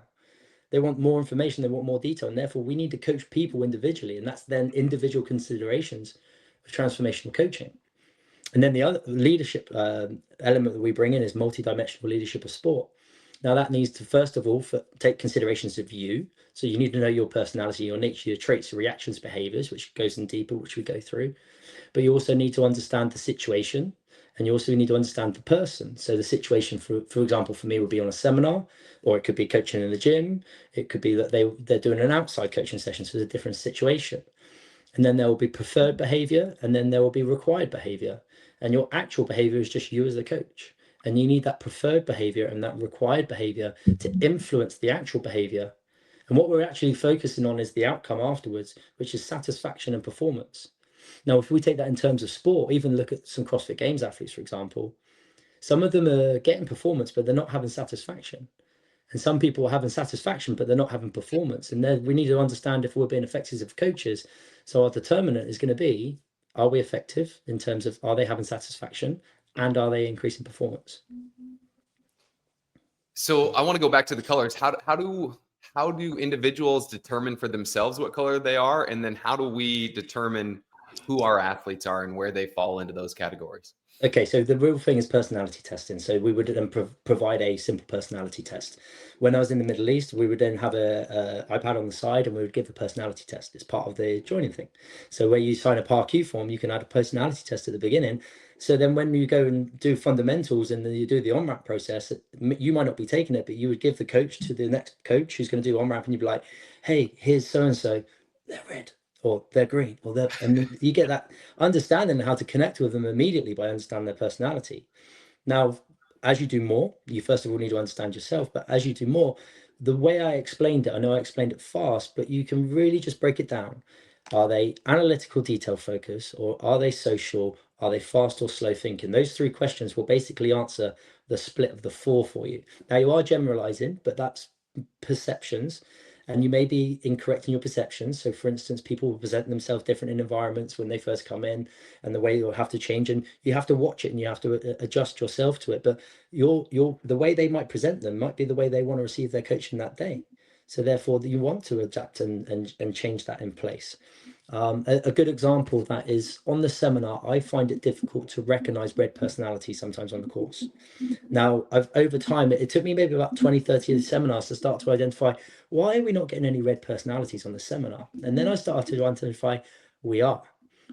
They want more information, they want more detail, and therefore we need to coach people individually. And that's then individual considerations of transformational coaching. And then the other leadership element that we bring in is multidimensional leadership of sport. Now that needs to, first of all, take considerations of you. So you need to know your personality, your nature, your traits, your reactions, behaviors, which goes in deeper, which we go through. But you also need to understand the situation, and you also need to understand the person. So the situation, for example, for me would be on a seminar, or it could be coaching in the gym. It could be that they're doing an outside coaching session, so it's a different situation. And then there will be preferred behavior, and then there will be required behavior. And your actual behavior is just you as a coach. And you need that preferred behavior and that required behavior to influence the actual behavior. And what we're actually focusing on is the outcome afterwards, which is satisfaction and performance. Now, if we take that in terms of sport, even look at some CrossFit Games athletes, for example, some of them are getting performance, but they're not having satisfaction. And some people are having satisfaction, but they're not having performance. And then we need to understand if we're being effective as coaches. So our determinant is going to be, are we effective in terms of, are they having satisfaction and are they increasing performance? So I want to go back to the colors. How do individuals determine for themselves what color they are? And then how do we determine who our athletes are and where they fall into those categories? Okay, so the real thing is personality testing. So we would then provide a simple personality test. When I was in the Middle East, we would then have a iPad on the side, and we would give the personality test. It's part of the joining thing. So where you sign a PARQ form, you can add a personality test at the beginning. So then when you go and do fundamentals and then you do the on-ramp process, you might not be taking it, but you would give the coach to the next coach who's going to do on-ramp, and you'd be like, hey, here's so-and-so, they're red, or they're green, or they're, and you get that understanding how to connect with them immediately by understanding their personality. Now, as you do more, you first of all need to understand yourself, but as you do more, the way I explained it, I know I explained it fast, but you can really just break it down. Are they analytical, detail focus, or are they social? Are they fast or slow thinking? Those three questions will basically answer the split of the four for you. Now, you are generalizing, but that's perceptions, and you may be incorrect in your perceptions. So, for instance, people will present themselves different in environments when they first come in, and the way you'll have to change, and you have to watch it and you have to adjust yourself to it. But the way they might present them might be the way they want to receive their coaching that day. So therefore, you want to adapt and change that in place. A good example of that is on the seminar, I find it difficult to recognize red personality sometimes on the course. Now, over time, it took me maybe about 20, 30 seminars to start to identify, why are we not getting any red personalities on the seminar? And then I started to identify we are.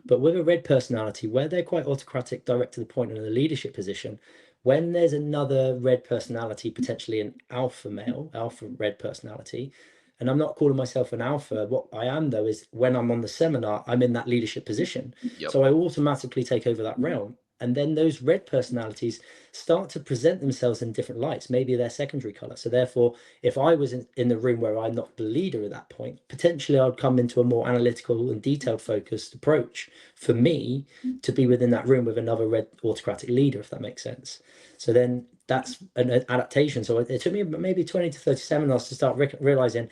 But with a red personality, where they're quite autocratic, direct to the point in a leadership position, when there's another red personality, potentially an alpha male, alpha red personality, and I'm not calling myself an alpha. What I am, though, is when I'm on the seminar, I'm in that leadership position. Yep. So I automatically take over that realm. And then those red personalities start to present themselves in different lights, maybe their secondary color. So therefore, if I was in the room where I'm not the leader at that point, potentially I'd come into a more analytical and detailed focused approach for me to be within that room with another red autocratic leader, if that makes sense. So then that's an adaptation. So it took me maybe 20 to 30 seminars to start realizing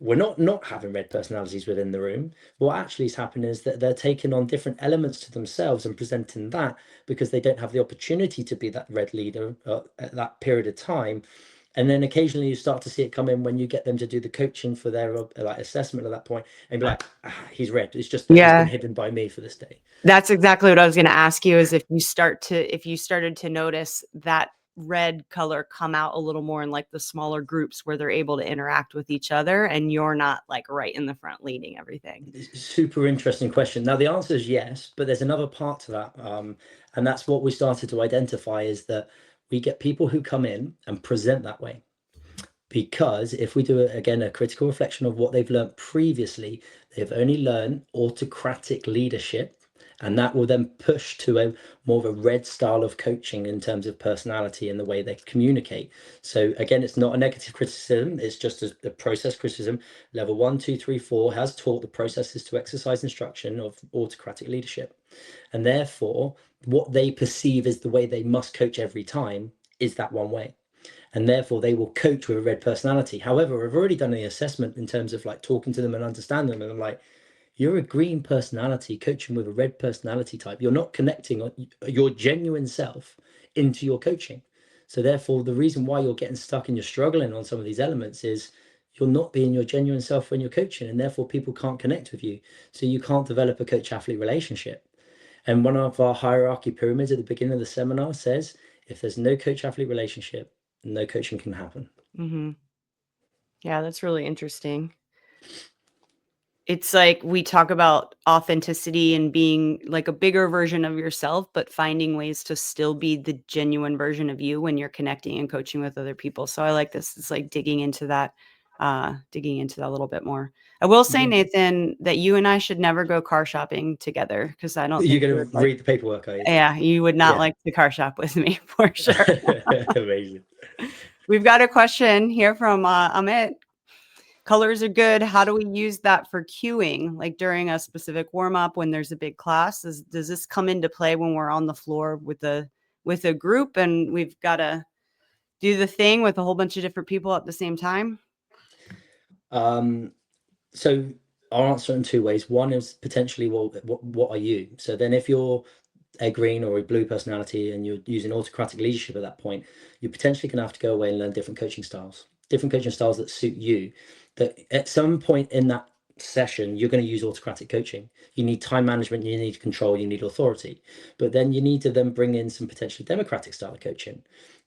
we're not having red personalities within the room. What actually is happening is that they're taking on different elements to themselves and presenting that because they don't have the opportunity to be that red leader at that period of time. And then occasionally you start to see it come in when you get them to do the coaching for their assessment at that point, and be like, he's red. It's just that he's been hidden by me for this day. That's exactly what I was going to ask you, is if you started to notice that red color come out a little more in like the smaller groups where they're able to interact with each other and you're not like right in the front leading everything. Super interesting question. Now the answer is yes, but there's another part to that, and that's what we started to identify, is that we get people who come in and present that way. Because if we do again a critical reflection of what they've learned previously, they've only learned autocratic leadership, and that will then push to a more of a red style of coaching in terms of personality and the way they communicate. So again, it's not a negative criticism, it's just a process criticism. Level 1, 2, 3, 4 has taught the processes to exercise instruction of autocratic leadership, and therefore what they perceive as the way they must coach every time is that one way, and therefore they will coach with a red personality. However, I've already done the assessment in terms of like talking to them and understanding them, and I'm like, you're a green personality coaching with a red personality type. You're not connecting your genuine self into your coaching. So therefore, the reason why you're getting stuck and you're struggling on some of these elements is you're not being your genuine self when you're coaching, and therefore people can't connect with you. So you can't develop a coach-athlete relationship. And one of our hierarchy pyramids at the beginning of the seminar says, if there's no coach-athlete relationship, no coaching can happen. Mm-hmm. Yeah, that's really interesting. It's like we talk about authenticity and being like a bigger version of yourself, but finding ways to still be the genuine version of you when you're connecting and coaching with other people. So I like this. It's like digging into that a little bit more. I will say, Nathan, that you and I should never go car shopping together, because I don't think you're going to read the paperwork, are you? Yeah, you would not like to car shop with me for sure. Amazing. We've got a question here from Amit. Colors are good. How do we use that for cueing, like during a specific warm up when there's a big class? Does this come into play when we're on the floor with a group and we've got to do the thing with a whole bunch of different people at the same time? So I'll answer in two ways. One is potentially, well, what are you? So then if you're a green or a blue personality and you're using autocratic leadership at that point, you're potentially going to have to go away and learn different coaching styles that suit you. That at some point in that session, you're going to use autocratic coaching. You need time management, you need control, you need authority. But then you need to then bring in some potentially democratic style of coaching.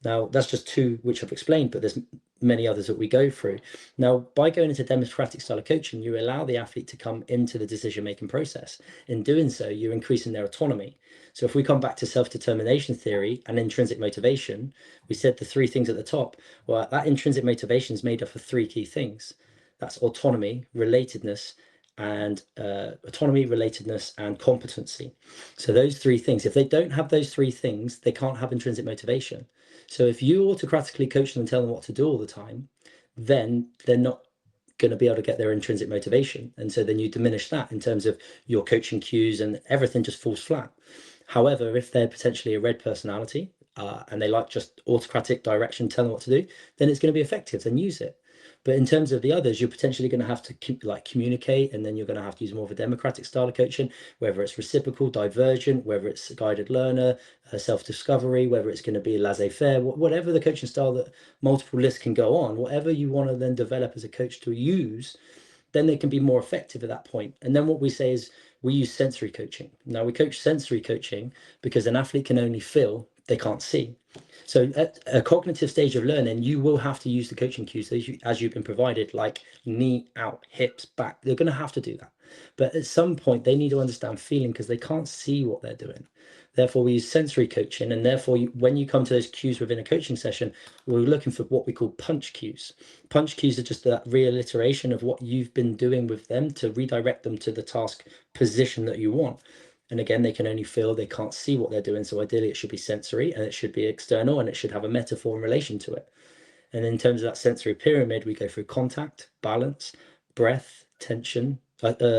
Now, that's just two which I've explained, but there's many others that we go through. Now, by going into democratic style of coaching, you allow the athlete to come into the decision-making process. In doing so, you're increasing their autonomy. So if we come back to self-determination theory and intrinsic motivation, we said the three things at the top. Well, that intrinsic motivation is made up of three key things. That's autonomy, relatedness, and competency. So those three things, if they don't have those three things, they can't have intrinsic motivation. So if you autocratically coach them and tell them what to do all the time, then they're not going to be able to get their intrinsic motivation. And so then you diminish that in terms of your coaching cues, and everything just falls flat. However, if they're potentially a red personality, and they like just autocratic direction, telling what to do, then it's going to be effective. Then use it. But in terms of the others, you're potentially going to have to communicate, and then you're going to have to use more of a democratic style of coaching, whether it's reciprocal, divergent, whether it's a guided learner, self-discovery, whether it's going to be laissez-faire, whatever the coaching style that multiple lists can go on, whatever you want to then develop as a coach to use, then they can be more effective at that point. And then what we say is we use sensory coaching. Now we coach sensory coaching because an athlete can only feel, they can't see. So at a cognitive stage of learning, you will have to use the coaching cues as you've been provided, like knee out, hips back. They're going to have to do that. But at some point, they need to understand feeling because they can't see what they're doing. Therefore, we use sensory coaching. And therefore, when you come to those cues within a coaching session, we're looking for what we call punch cues. Punch cues are just that reiteration of what you've been doing with them to redirect them to the task position that you want. And again, they can only feel, they can't see what they're doing. So ideally it should be sensory, and it should be external, and it should have a metaphor in relation to it. And in terms of that sensory pyramid, we go through contact, balance, breath, tension,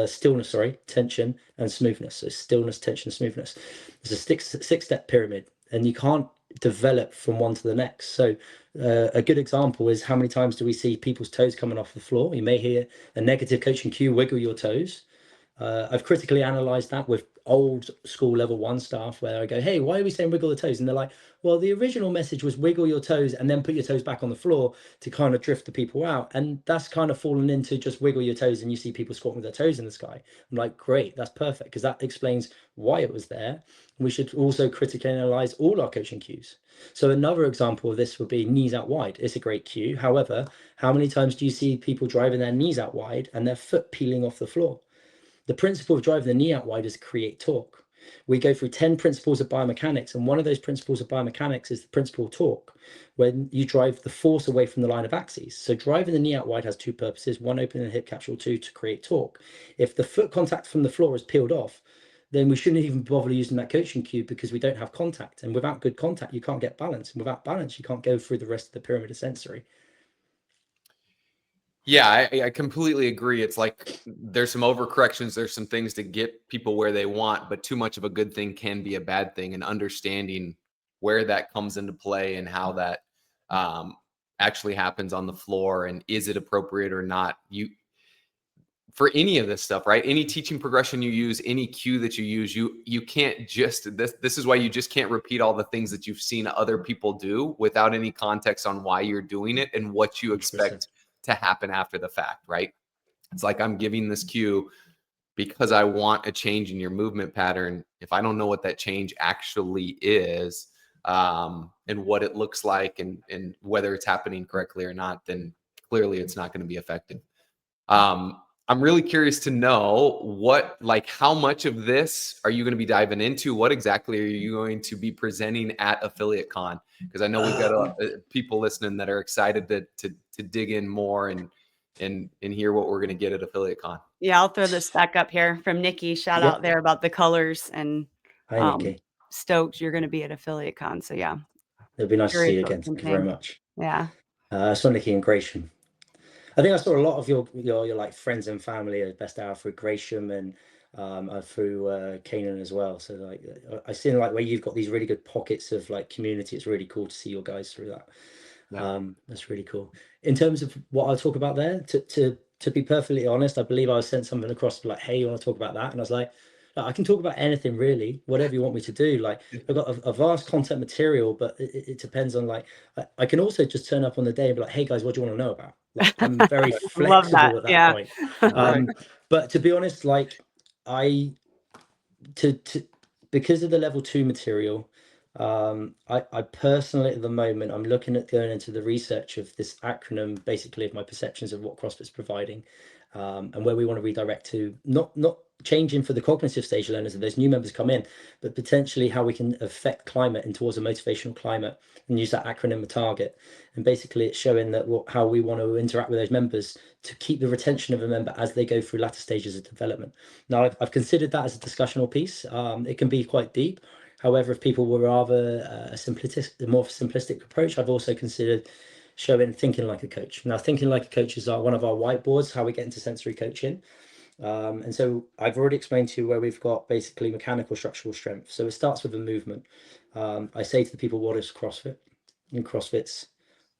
stillness, tension and smoothness. So stillness, tension, smoothness. It's a six-step pyramid, and you can't develop from one to the next. So a good example is, how many times do we see people's toes coming off the floor? You may hear a negative coaching cue, wiggle your toes. I've critically analysed that with old school level 1 staff, where I go, hey, why are we saying wiggle the toes? And they're like, well, the original message was wiggle your toes and then put your toes back on the floor to kind of drift the people out. And that's kind of fallen into just wiggle your toes, and you see people squatting with their toes in the sky. I'm like, great, that's perfect, because that explains why it was there. We should also critically analyse all our coaching cues. So another example of this would be knees out wide. It's a great cue. However, how many times do you see people driving their knees out wide and their foot peeling off the floor? The principle of driving the knee out wide is create torque. We go through 10 principles of biomechanics, and one of those principles of biomechanics is the principle of torque, when you drive the force away from the line of axes. So driving the knee out wide has 2 purposes: one, opening the hip capsule; 2, to create torque. If the foot contact from the floor is peeled off, then we shouldn't even bother using that coaching cue, because we don't have contact. And without good contact, you can't get balance. And without balance, you can't go through the rest of the pyramid of sensory. Yeah, I completely agree. It's like there's some overcorrections, there's some things to get people where they want, but too much of a good thing can be a bad thing. And understanding where that comes into play and how that actually happens on the floor, and is it appropriate or not, for any of this stuff, right? Any teaching progression you use, any cue that you use, you can't just, this is why you just can't repeat all the things that you've seen other people do without any context on why you're doing it and what you expect 100%. to happen after the fact, right? It's like, I'm giving this cue because I want a change in your movement pattern. If I don't know what that change actually is, and what it looks like, and whether it's happening correctly or not, then clearly it's not going to be effective. I'm really curious to know how much of this are you going to be diving into? What exactly are you going to be presenting at Affiliate Con? Because I know we've got people listening that are excited to dig in more and hear what we're going to get at Affiliate Con. Yeah, I'll throw this back up here from Nikki. Shout out there about the colors, and Hi, Nikki. stoked you're going to be at Affiliate Con. So yeah, It'll be nice to see you again. Thank you very much. Yeah. So Nikki and Gratian. I think I saw a lot of your like friends and family best hour through Gratian, and through Canaan as well. So like I seen like where you've got these really good pockets of like community. It's really cool to see your guys through that. Yeah. That's really cool. In terms of what I'll talk about there, to be perfectly honest, I believe I was sent something across like, hey, you want to talk about that? And I was like, I can talk about anything really, whatever you want me to do. Like I've got a vast content material, but it depends on like, I can also just turn up on the day and be like, hey guys, what do you want to know about? Like I'm very flexible at that point. But to be honest, like because of the level 2 material, I personally at the moment, I'm looking at going into the research of this acronym, basically of my perceptions of what CrossFit's providing, and where we want to redirect to, not changing for the cognitive stage learners and those new members come in, but potentially how we can affect climate and towards a motivational climate, and use that acronym of target. And basically it's showing that how we want to interact with those members to keep the retention of a member as they go through latter stages of development. Now I've considered that as a discussional piece. It can be quite deep. However, if people were rather a more simplistic approach, I've also considered showing thinking like a coach. Now, thinking like a coach is one of our whiteboards, how we get into sensory coaching. And so I've already explained to you where we've got basically mechanical structural strength. So it starts with a movement. I say to the people, what is CrossFit? And CrossFit's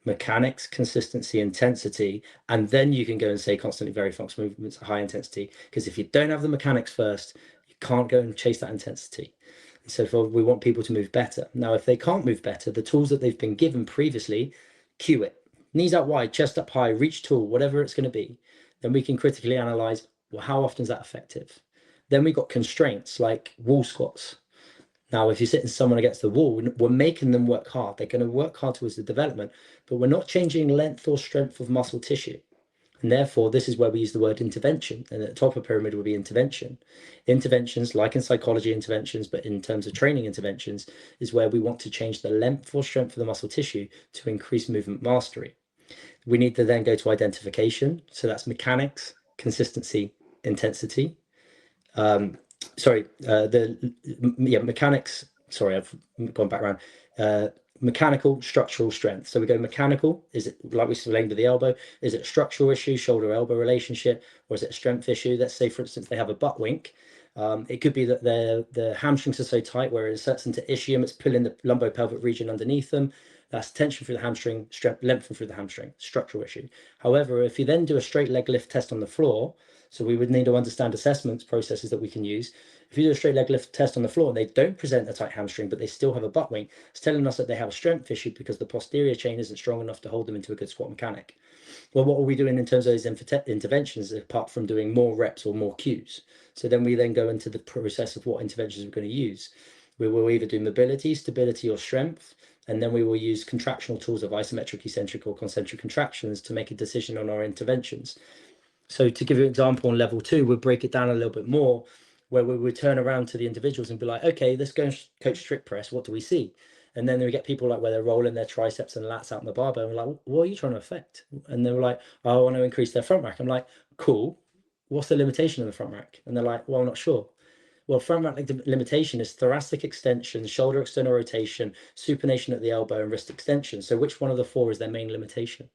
mechanics, consistency, intensity, and then you can go and say constantly varied functional movements, high intensity. Because if you don't have the mechanics first, you can't go and chase that intensity. So we want people to move better. Now, if they can't move better, the tools that they've been given previously, cue it. Knees out wide, chest up high, reach tool, whatever it's going to be. Then we can critically analyze, well, how often is that effective? Then we got constraints like wall squats. Now, if you're sitting someone against the wall, we're making them work hard. They're going to work hard towards the development, but we're not changing length or strength of muscle tissue. And therefore, this is where we use the word intervention. And at the top of the pyramid would be intervention. Interventions, like in psychology interventions, but in terms of training interventions, is where we want to change the length or strength of the muscle tissue to increase movement mastery. We need to then go to identification. So that's mechanics, consistency, intensity. Mechanics. Sorry, I've gone back around. Mechanical, structural strength. So we go mechanical. Is it like we explained with the elbow? Is it a structural issue, shoulder-elbow relationship, or is it a strength issue? Let's say, for instance, they have a butt wink. It could be that the hamstrings are so tight where it inserts into ischium, it's pulling the lumbopelvic region underneath them. That's tension through the hamstring, strength, lengthening through the hamstring, structural issue. However, if you then do a straight leg lift test on the floor, so we would need to understand assessments processes that we can use. If you do a straight leg lift test on the floor and they don't present a tight hamstring, but they still have a butt wink, it's telling us that they have a strength issue because the posterior chain isn't strong enough to hold them into a good squat mechanic. Well, what are we doing in terms of those interventions apart from doing more reps or more cues? So then we then go into the process of what interventions we're going to use. We will either do mobility, stability, or strength, and then we will use contractional tools of isometric, eccentric, or concentric contractions to make a decision on our interventions. So to give you an example on level 2, we'll break it down a little bit more, where we would turn around to the individuals and be like, okay, let's go and coach strict press. What do we see? And then we get people like where they're rolling their triceps and lats out in the barbell. And we're like, what are you trying to affect? And they were like, oh, I want to increase their front rack. I'm like, cool. What's the limitation of the front rack? And they're like, well, I'm not sure. Well, front rack limitation is thoracic extension, shoulder external rotation, supination at the elbow, and wrist extension. So which one of the 4 is their main limitation?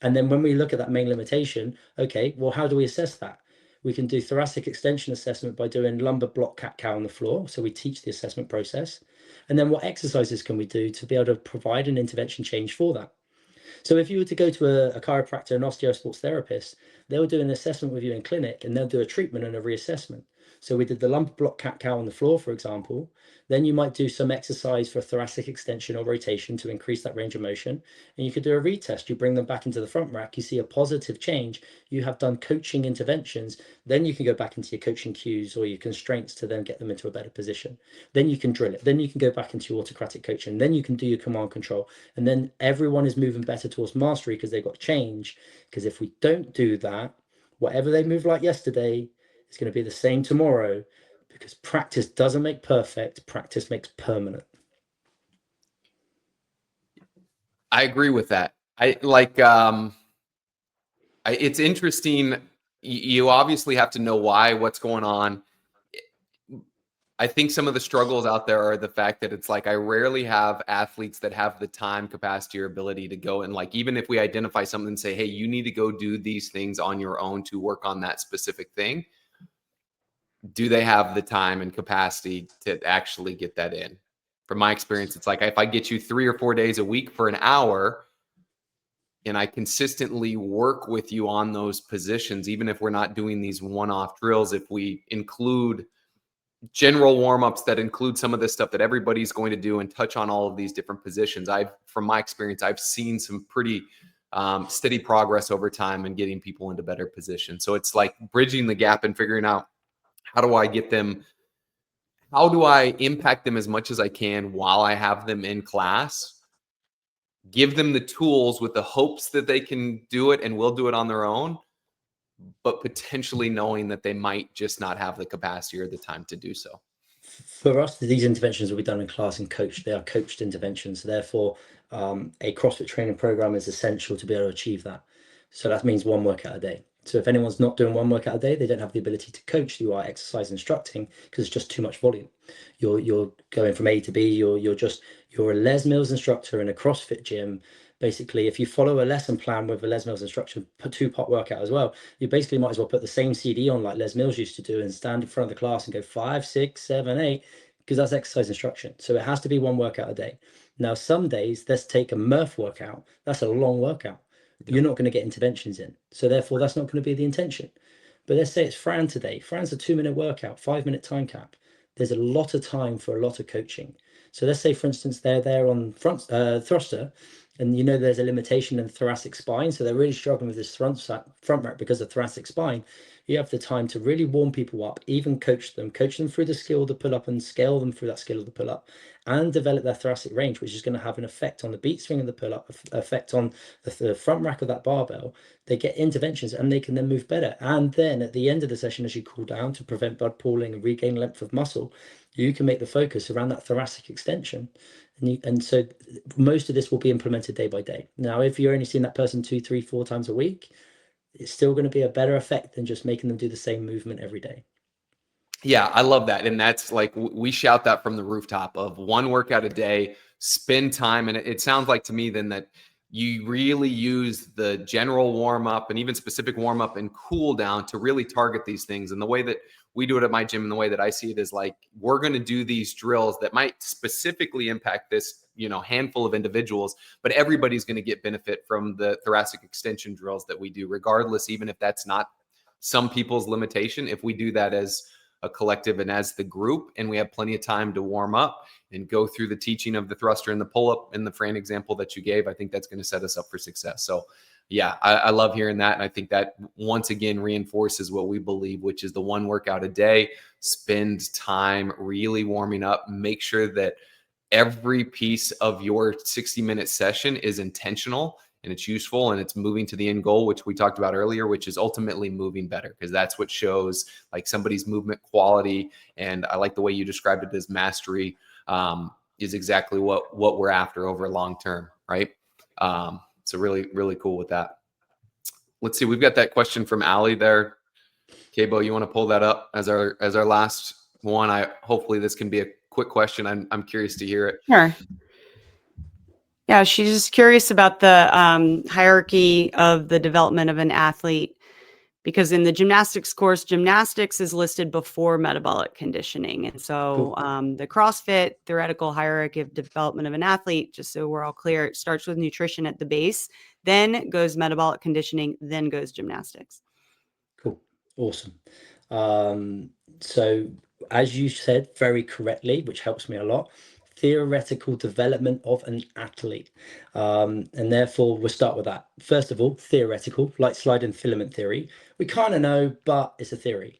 And then when we look at that main limitation, okay, well, how do we assess that? We can do thoracic extension assessment by doing lumbar block cat-cow on the floor. So we teach the assessment process. And then what exercises can we do to be able to provide an intervention change for that? So if you were to go to a chiropractor, an osteosports therapist, they'll do an assessment with you in clinic and they'll do a treatment and a reassessment. So we did the lumbar block cat-cow on the floor, for example. Then you might do some exercise for thoracic extension or rotation to increase that range of motion. And you could do a retest. You bring them back into the front rack. You see a positive change. You have done coaching interventions. Then you can go back into your coaching cues or your constraints to then get them into a better position. Then you can drill it. Then you can go back into your autocratic coaching. Then you can do your command control. And then everyone is moving better towards mastery because they've got change. Because if we don't do that, whatever they move like yesterday, it's going to be the same tomorrow, because practice doesn't make perfect. Practice makes permanent. I agree with that. It's interesting. You obviously have to know what's going on. I think some of the struggles out there are the fact that it's like I rarely have athletes that have the time, capacity, or ability to go and like, even if we identify something and say, hey, you need to go do these things on your own to work on that specific thing. Do they have the time and capacity to actually get that in? From my experience, it's like if I get you 3 or 4 days a week for an hour and I consistently work with you on those positions, even if we're not doing these one-off drills, if we include general warm-ups that include some of this stuff that everybody's going to do and touch on all of these different positions, from my experience, I've seen some pretty steady progress over time and getting people into better positions. So it's like bridging the gap and figuring out, how do I get them? How do I impact them as much as I can while I have them in class? Give them the tools with the hopes that they can do it and will do it on their own, but potentially knowing that they might just not have the capacity or the time to do so. For us, these interventions will be done in class and coached. They are coached interventions. Therefore, a CrossFit training program is essential to be able to achieve that. So that means 1 workout a day. So if anyone's not doing 1 workout a day, they don't have the ability to coach through our exercise instructing because it's just too much volume. You're going from A to B. You're just You're a Les Mills instructor in a CrossFit gym. Basically, if you follow a lesson plan with a Les Mills instructor, two-part workout as well, you basically might as well put the same CD on like Les Mills used to do and stand in front of the class and go 5, 6, 7, 8, because that's exercise instruction. So it has to be one workout a day. Now, some days, let's take a Murph workout. That's a long workout. You're not going to get interventions in. So therefore, that's not going to be the intention. But let's say it's Fran today. Fran's a 2-minute workout, 5-minute time cap. There's a lot of time for a lot of coaching. So let's say, for instance, they're there on front thruster, and you know there's a limitation in the thoracic spine. So they're really struggling with this front rack because of thoracic spine. You have the time to really warm people up, even coach them through the skill of the pull-up and scale them through that skill of the pull-up, and develop their thoracic range, which is going to have an effect on the beat swing of the pull-up, effect on the front rack of that barbell. They get interventions and they can then move better. And then at the end of the session, as you cool down to prevent blood pooling and regain length of muscle, you can make the focus around that thoracic extension. And so most of this will be implemented day by day. Now, if you're only seeing that person 2, 3, 4 times a week, it's still going to be a better effect than just making them do the same movement every day. Yeah, I love that. And that's like, we shout that from the rooftop of one workout a day, spend time. And it sounds like to me then that you really use the general warm up and even specific warm up and cool down to really target these things. And the way that we do it at my gym and the way that I see it is like, we're going to do these drills that might specifically impact this, handful of individuals, but everybody's going to get benefit from the thoracic extension drills that we do, regardless, even if that's not some people's limitation. If we do that as a collective and as the group, and we have plenty of time to warm up and go through the teaching of the thruster and the pull-up and the Fran example that you gave, I think that's going to set us up for success. So yeah, I love hearing that. And I think that once again reinforces what we believe, which is the one workout a day, spend time really warming up, make sure that every piece of your 60-minute session is intentional and it's useful and it's moving to the end goal, which we talked about earlier, which is ultimately moving better, because that's what shows like somebody's movement quality. And I like the way you described it as mastery, is exactly what we're after over long term, right? So really, really cool with that. Let's see, we've got that question from Allie there. Kabo, you want to pull that up as our last one? Hopefully this can be a quick question. I'm curious to hear it. Sure. Yeah, she's just curious about the hierarchy of the development of an athlete, because in the gymnastics course, gymnastics is listed before metabolic conditioning. And so the CrossFit theoretical hierarchy of development of an athlete, just so we're all clear, it starts with nutrition at the base, then goes metabolic conditioning, then goes gymnastics. Cool. Awesome. So as you said very correctly, which helps me a lot, theoretical development of an athlete. And therefore we'll start with that. First of all, theoretical, like slide and filament theory. We kind of know, but it's a theory.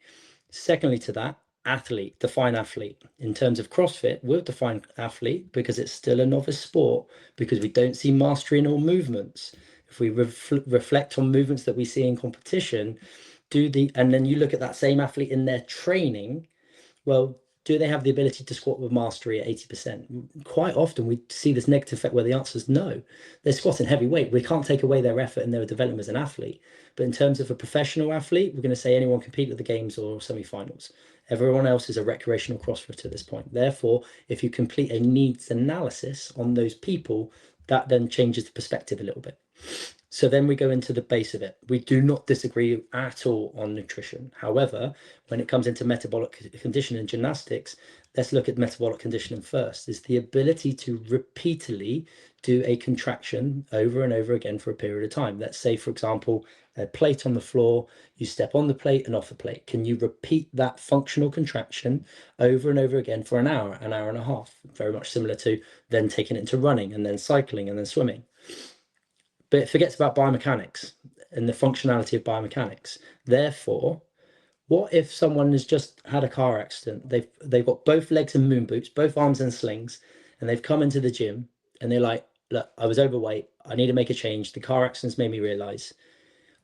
Secondly to that, athlete, define athlete. In terms of CrossFit, we'll define athlete because it's still a novice sport, because we don't see mastery in all movements. If we reflect on movements that we see in competition, and then you look at that same athlete in their training, well, do they have the ability to squat with mastery at 80%? Quite often we see this negative effect where the answer is no. They're squatting heavy weight. We can't take away their effort and their development as an athlete. But in terms of a professional athlete, we're going to say anyone compete at the games or semi-finals. Everyone else is a recreational CrossFitter at this point. Therefore, if you complete a needs analysis on those people, that then changes the perspective a little bit. So then we go into the base of it. We do not disagree at all on nutrition. However, when it comes into metabolic conditioning and gymnastics, let's look at metabolic conditioning first. Is the ability to repeatedly do a contraction over and over again for a period of time. Let's say, for example, a plate on the floor, you step on the plate and off the plate. Can you repeat that functional contraction over and over again for an hour and a half? Very much similar to then taking it into running and then cycling and then swimming. But it forgets about biomechanics and the functionality of biomechanics. Therefore, what if someone has just had a car accident? They've got both legs in moon boots, both arms in slings, and they've come into the gym and they're like, look, I was overweight. I need to make a change. The car accident's made me realize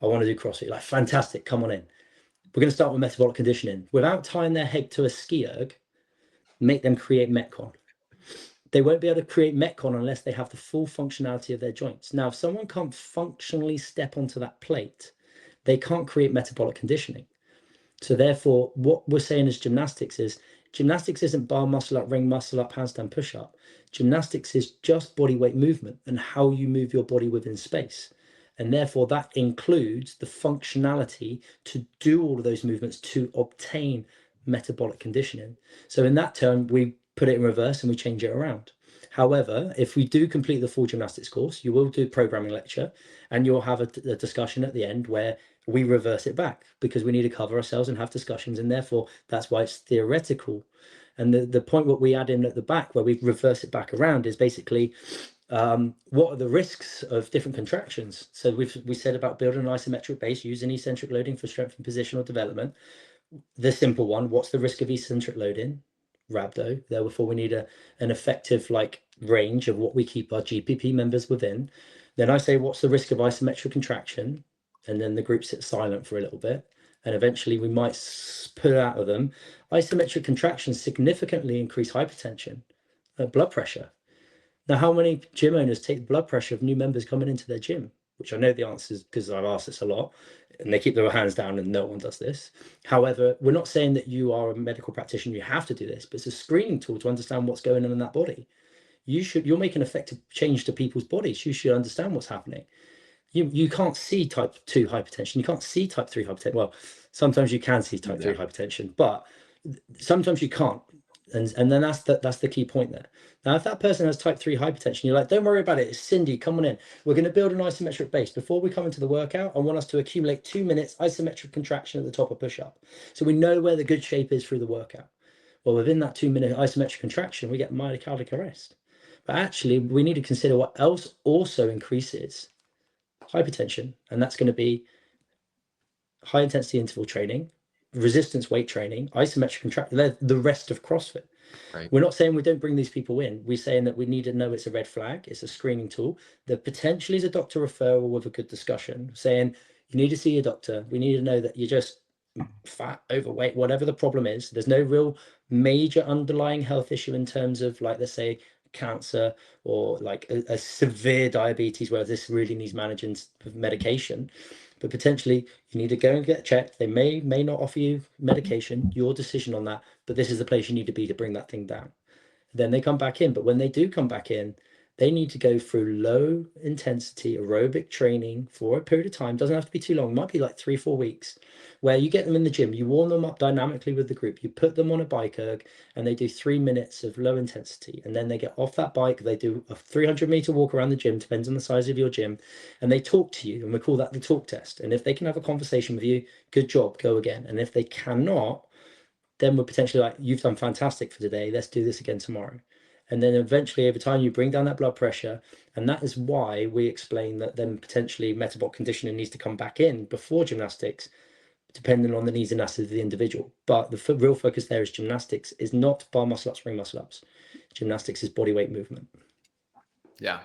I want to do CrossFit. Like, fantastic, come on in. We're going to start with metabolic conditioning. Without tying their head to a ski erg, make them create Metcon. They won't be able to create Metcon unless they have the full functionality of their joints. Now, if someone can't functionally step onto that plate, they can't create metabolic conditioning. So therefore, what we're saying as gymnastics is, Gymnastics isn't bar muscle up, ring muscle up, handstand push up. Gymnastics is just body weight movement and how you move your body within space. And therefore that includes the functionality to do all of those movements to obtain metabolic conditioning. So in that term, we put it in reverse and we change it around. However, if we do complete the full gymnastics course, you will do a programming lecture and you'll have a discussion at the end where we reverse it back, because we need to cover ourselves and have discussions, and therefore that's why it's theoretical. And the point what we add in at the back where we reverse it back around is basically what are the risks of different contractions. So we said about building an isometric base using eccentric loading for strength and positional development. The simple one, what's the risk of eccentric loading? Rhabdo. Therefore we need an effective range of what we keep our GPP members within. Then I say, what's the risk of isometric contraction? And then the group sits silent for a little bit. And eventually we might put out of them, isometric contractions significantly increase hypertension, blood pressure. Now, how many gym owners take the blood pressure of new members coming into their gym? Which I know the answer is, because I've asked this a lot, and they keep their hands down and no one does this. However, we're not saying that you are a medical practitioner, you have to do this, but it's a screening tool to understand what's going on in that body. You're making effective change to people's bodies. You should understand what's happening. You can't see type 2 hypertension. You can't see type 3 hypertension. Well, sometimes you can see type 3 hypertension, but sometimes you can't. And then that's the key point there. Now, if that person has type 3 hypertension, you're like, don't worry about it. It's Cindy, come on in. We're going to build an isometric base. Before we come into the workout, I want us to accumulate 2 minutes isometric contraction at the top of push-up. So we know where the good shape is through the workout. Well, within that 2-minute isometric contraction, we get myocardial arrest. But actually, we need to consider what else also increases hypertension. And that's going to be high intensity interval training, resistance weight training, isometric contraction, the rest of CrossFit. Right. We're not saying we don't bring these people in. We're saying that we need to know it's a red flag. It's a screening tool. There potentially is a doctor referral with a good discussion saying you need to see your doctor. We need to know that you're just fat, overweight, whatever the problem is. There's no real major underlying health issue in terms of, like, let's say, cancer or like a severe diabetes where this really needs managing medication. But potentially you need to go and get checked. They may not offer you medication, your decision on that, but this is the place you need to be to bring that thing down. Then they come back in. But when they do come back in, they need to go through low intensity aerobic training for a period of time. Doesn't have to be too long. It might be like 3-4 weeks, where you get them in the gym, you warm them up dynamically with the group, you put them on a bike erg, and they do 3 minutes of low intensity. And then they get off that bike, they do a 300-meter walk around the gym, depends on the size of your gym, and they talk to you, and we call that the talk test. And if they can have a conversation with you, good job, go again. And if they cannot, then we're potentially like, you've done fantastic for today, let's do this again tomorrow. And then eventually over time you bring down that blood pressure, and that is why we explain that then potentially metabolic conditioning needs to come back in before gymnastics, depending on the needs and assets of the individual. But the real focus there is gymnastics is not bar muscle ups, ring muscle ups. Gymnastics is body weight movement. Yeah.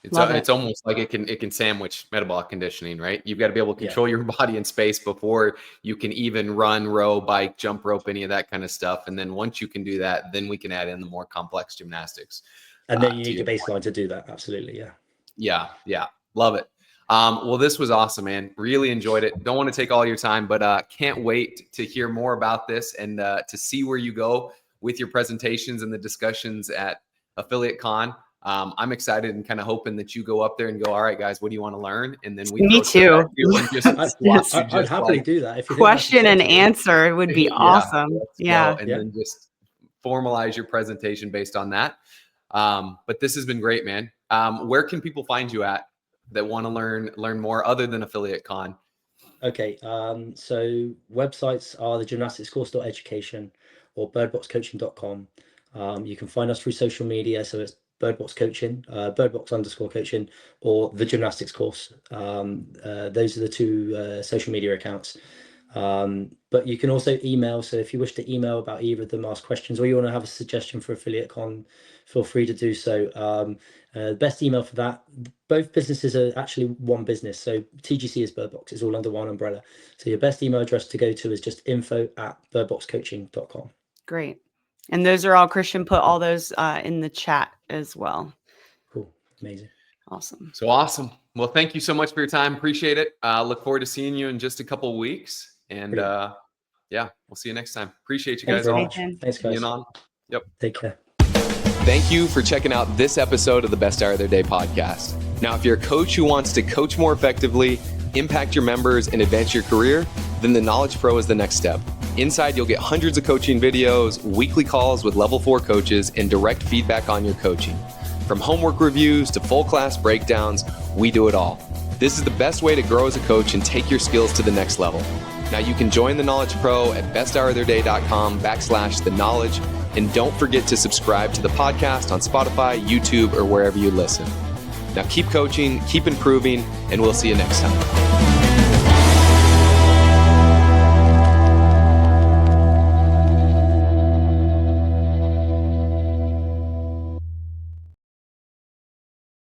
It's almost like it can sandwich metabolic conditioning, right? You've got to be able to control your body in space before you can even run, row, bike, jump rope, any of that kind of stuff. And then once you can do that, then we can add in the more complex gymnastics. And then you need a baseline to do that. Absolutely. Yeah. Yeah. Love it. Well, this was awesome, man. Really enjoyed it. Don't want to take all your time, but can't wait to hear more about this and to see where you go with your presentations and the discussions at Affiliate Con. I'm excited and kind of hoping that you go up there and go, all right, guys, what do you want to learn? And then we Me too. I'd happily do that. If you question and answer would be awesome. Yeah. And then just formalize your presentation based on that. But this has been great, man. Where can people find you at that want to learn more other than Affiliate Con? Okay. So websites are the gymnasticscourse.education or birdboxcoaching.com. You can find us through social media. So it's Birdbox Coaching, Birdbox_coaching, or the Gymnastics Course. Those are the two social media accounts. But you can also email. So if you wish to email about either of them, ask questions, or you want to have a suggestion for Affiliate Con, feel free to do so. Best email for that. Both businesses are actually one business. So TGC is Birdbox. It's all under one umbrella. So your best email address to go to is just info@birdboxcoaching.com. Great. And those are all, Christian put all those in the chat as well. Cool. Amazing. Awesome. So awesome. Well, thank you so much for your time. Appreciate it. Look forward to seeing you in just a couple of weeks. And yeah, we'll see you next time. Appreciate you Thanks guys very all much. Nathan. Thanks, guys. being on. Yep. Take care. Thank you for checking out this episode of the Best Hour of Their Day podcast. Now, if you're a coach who wants to coach more effectively, impact your members, and advance your career, then the Knowledge Pro is the next step. Inside, you'll get hundreds of coaching videos, weekly calls with level 4 coaches, and direct feedback on your coaching. From homework reviews to full class breakdowns, we do it all. This is the best way to grow as a coach and take your skills to the next level. Now you can join the Knowledge Pro at besthouroftheirday.com/the-knowledge. And don't forget to subscribe to the podcast on Spotify, YouTube, or wherever you listen. Now keep coaching, keep improving, and we'll see you next time.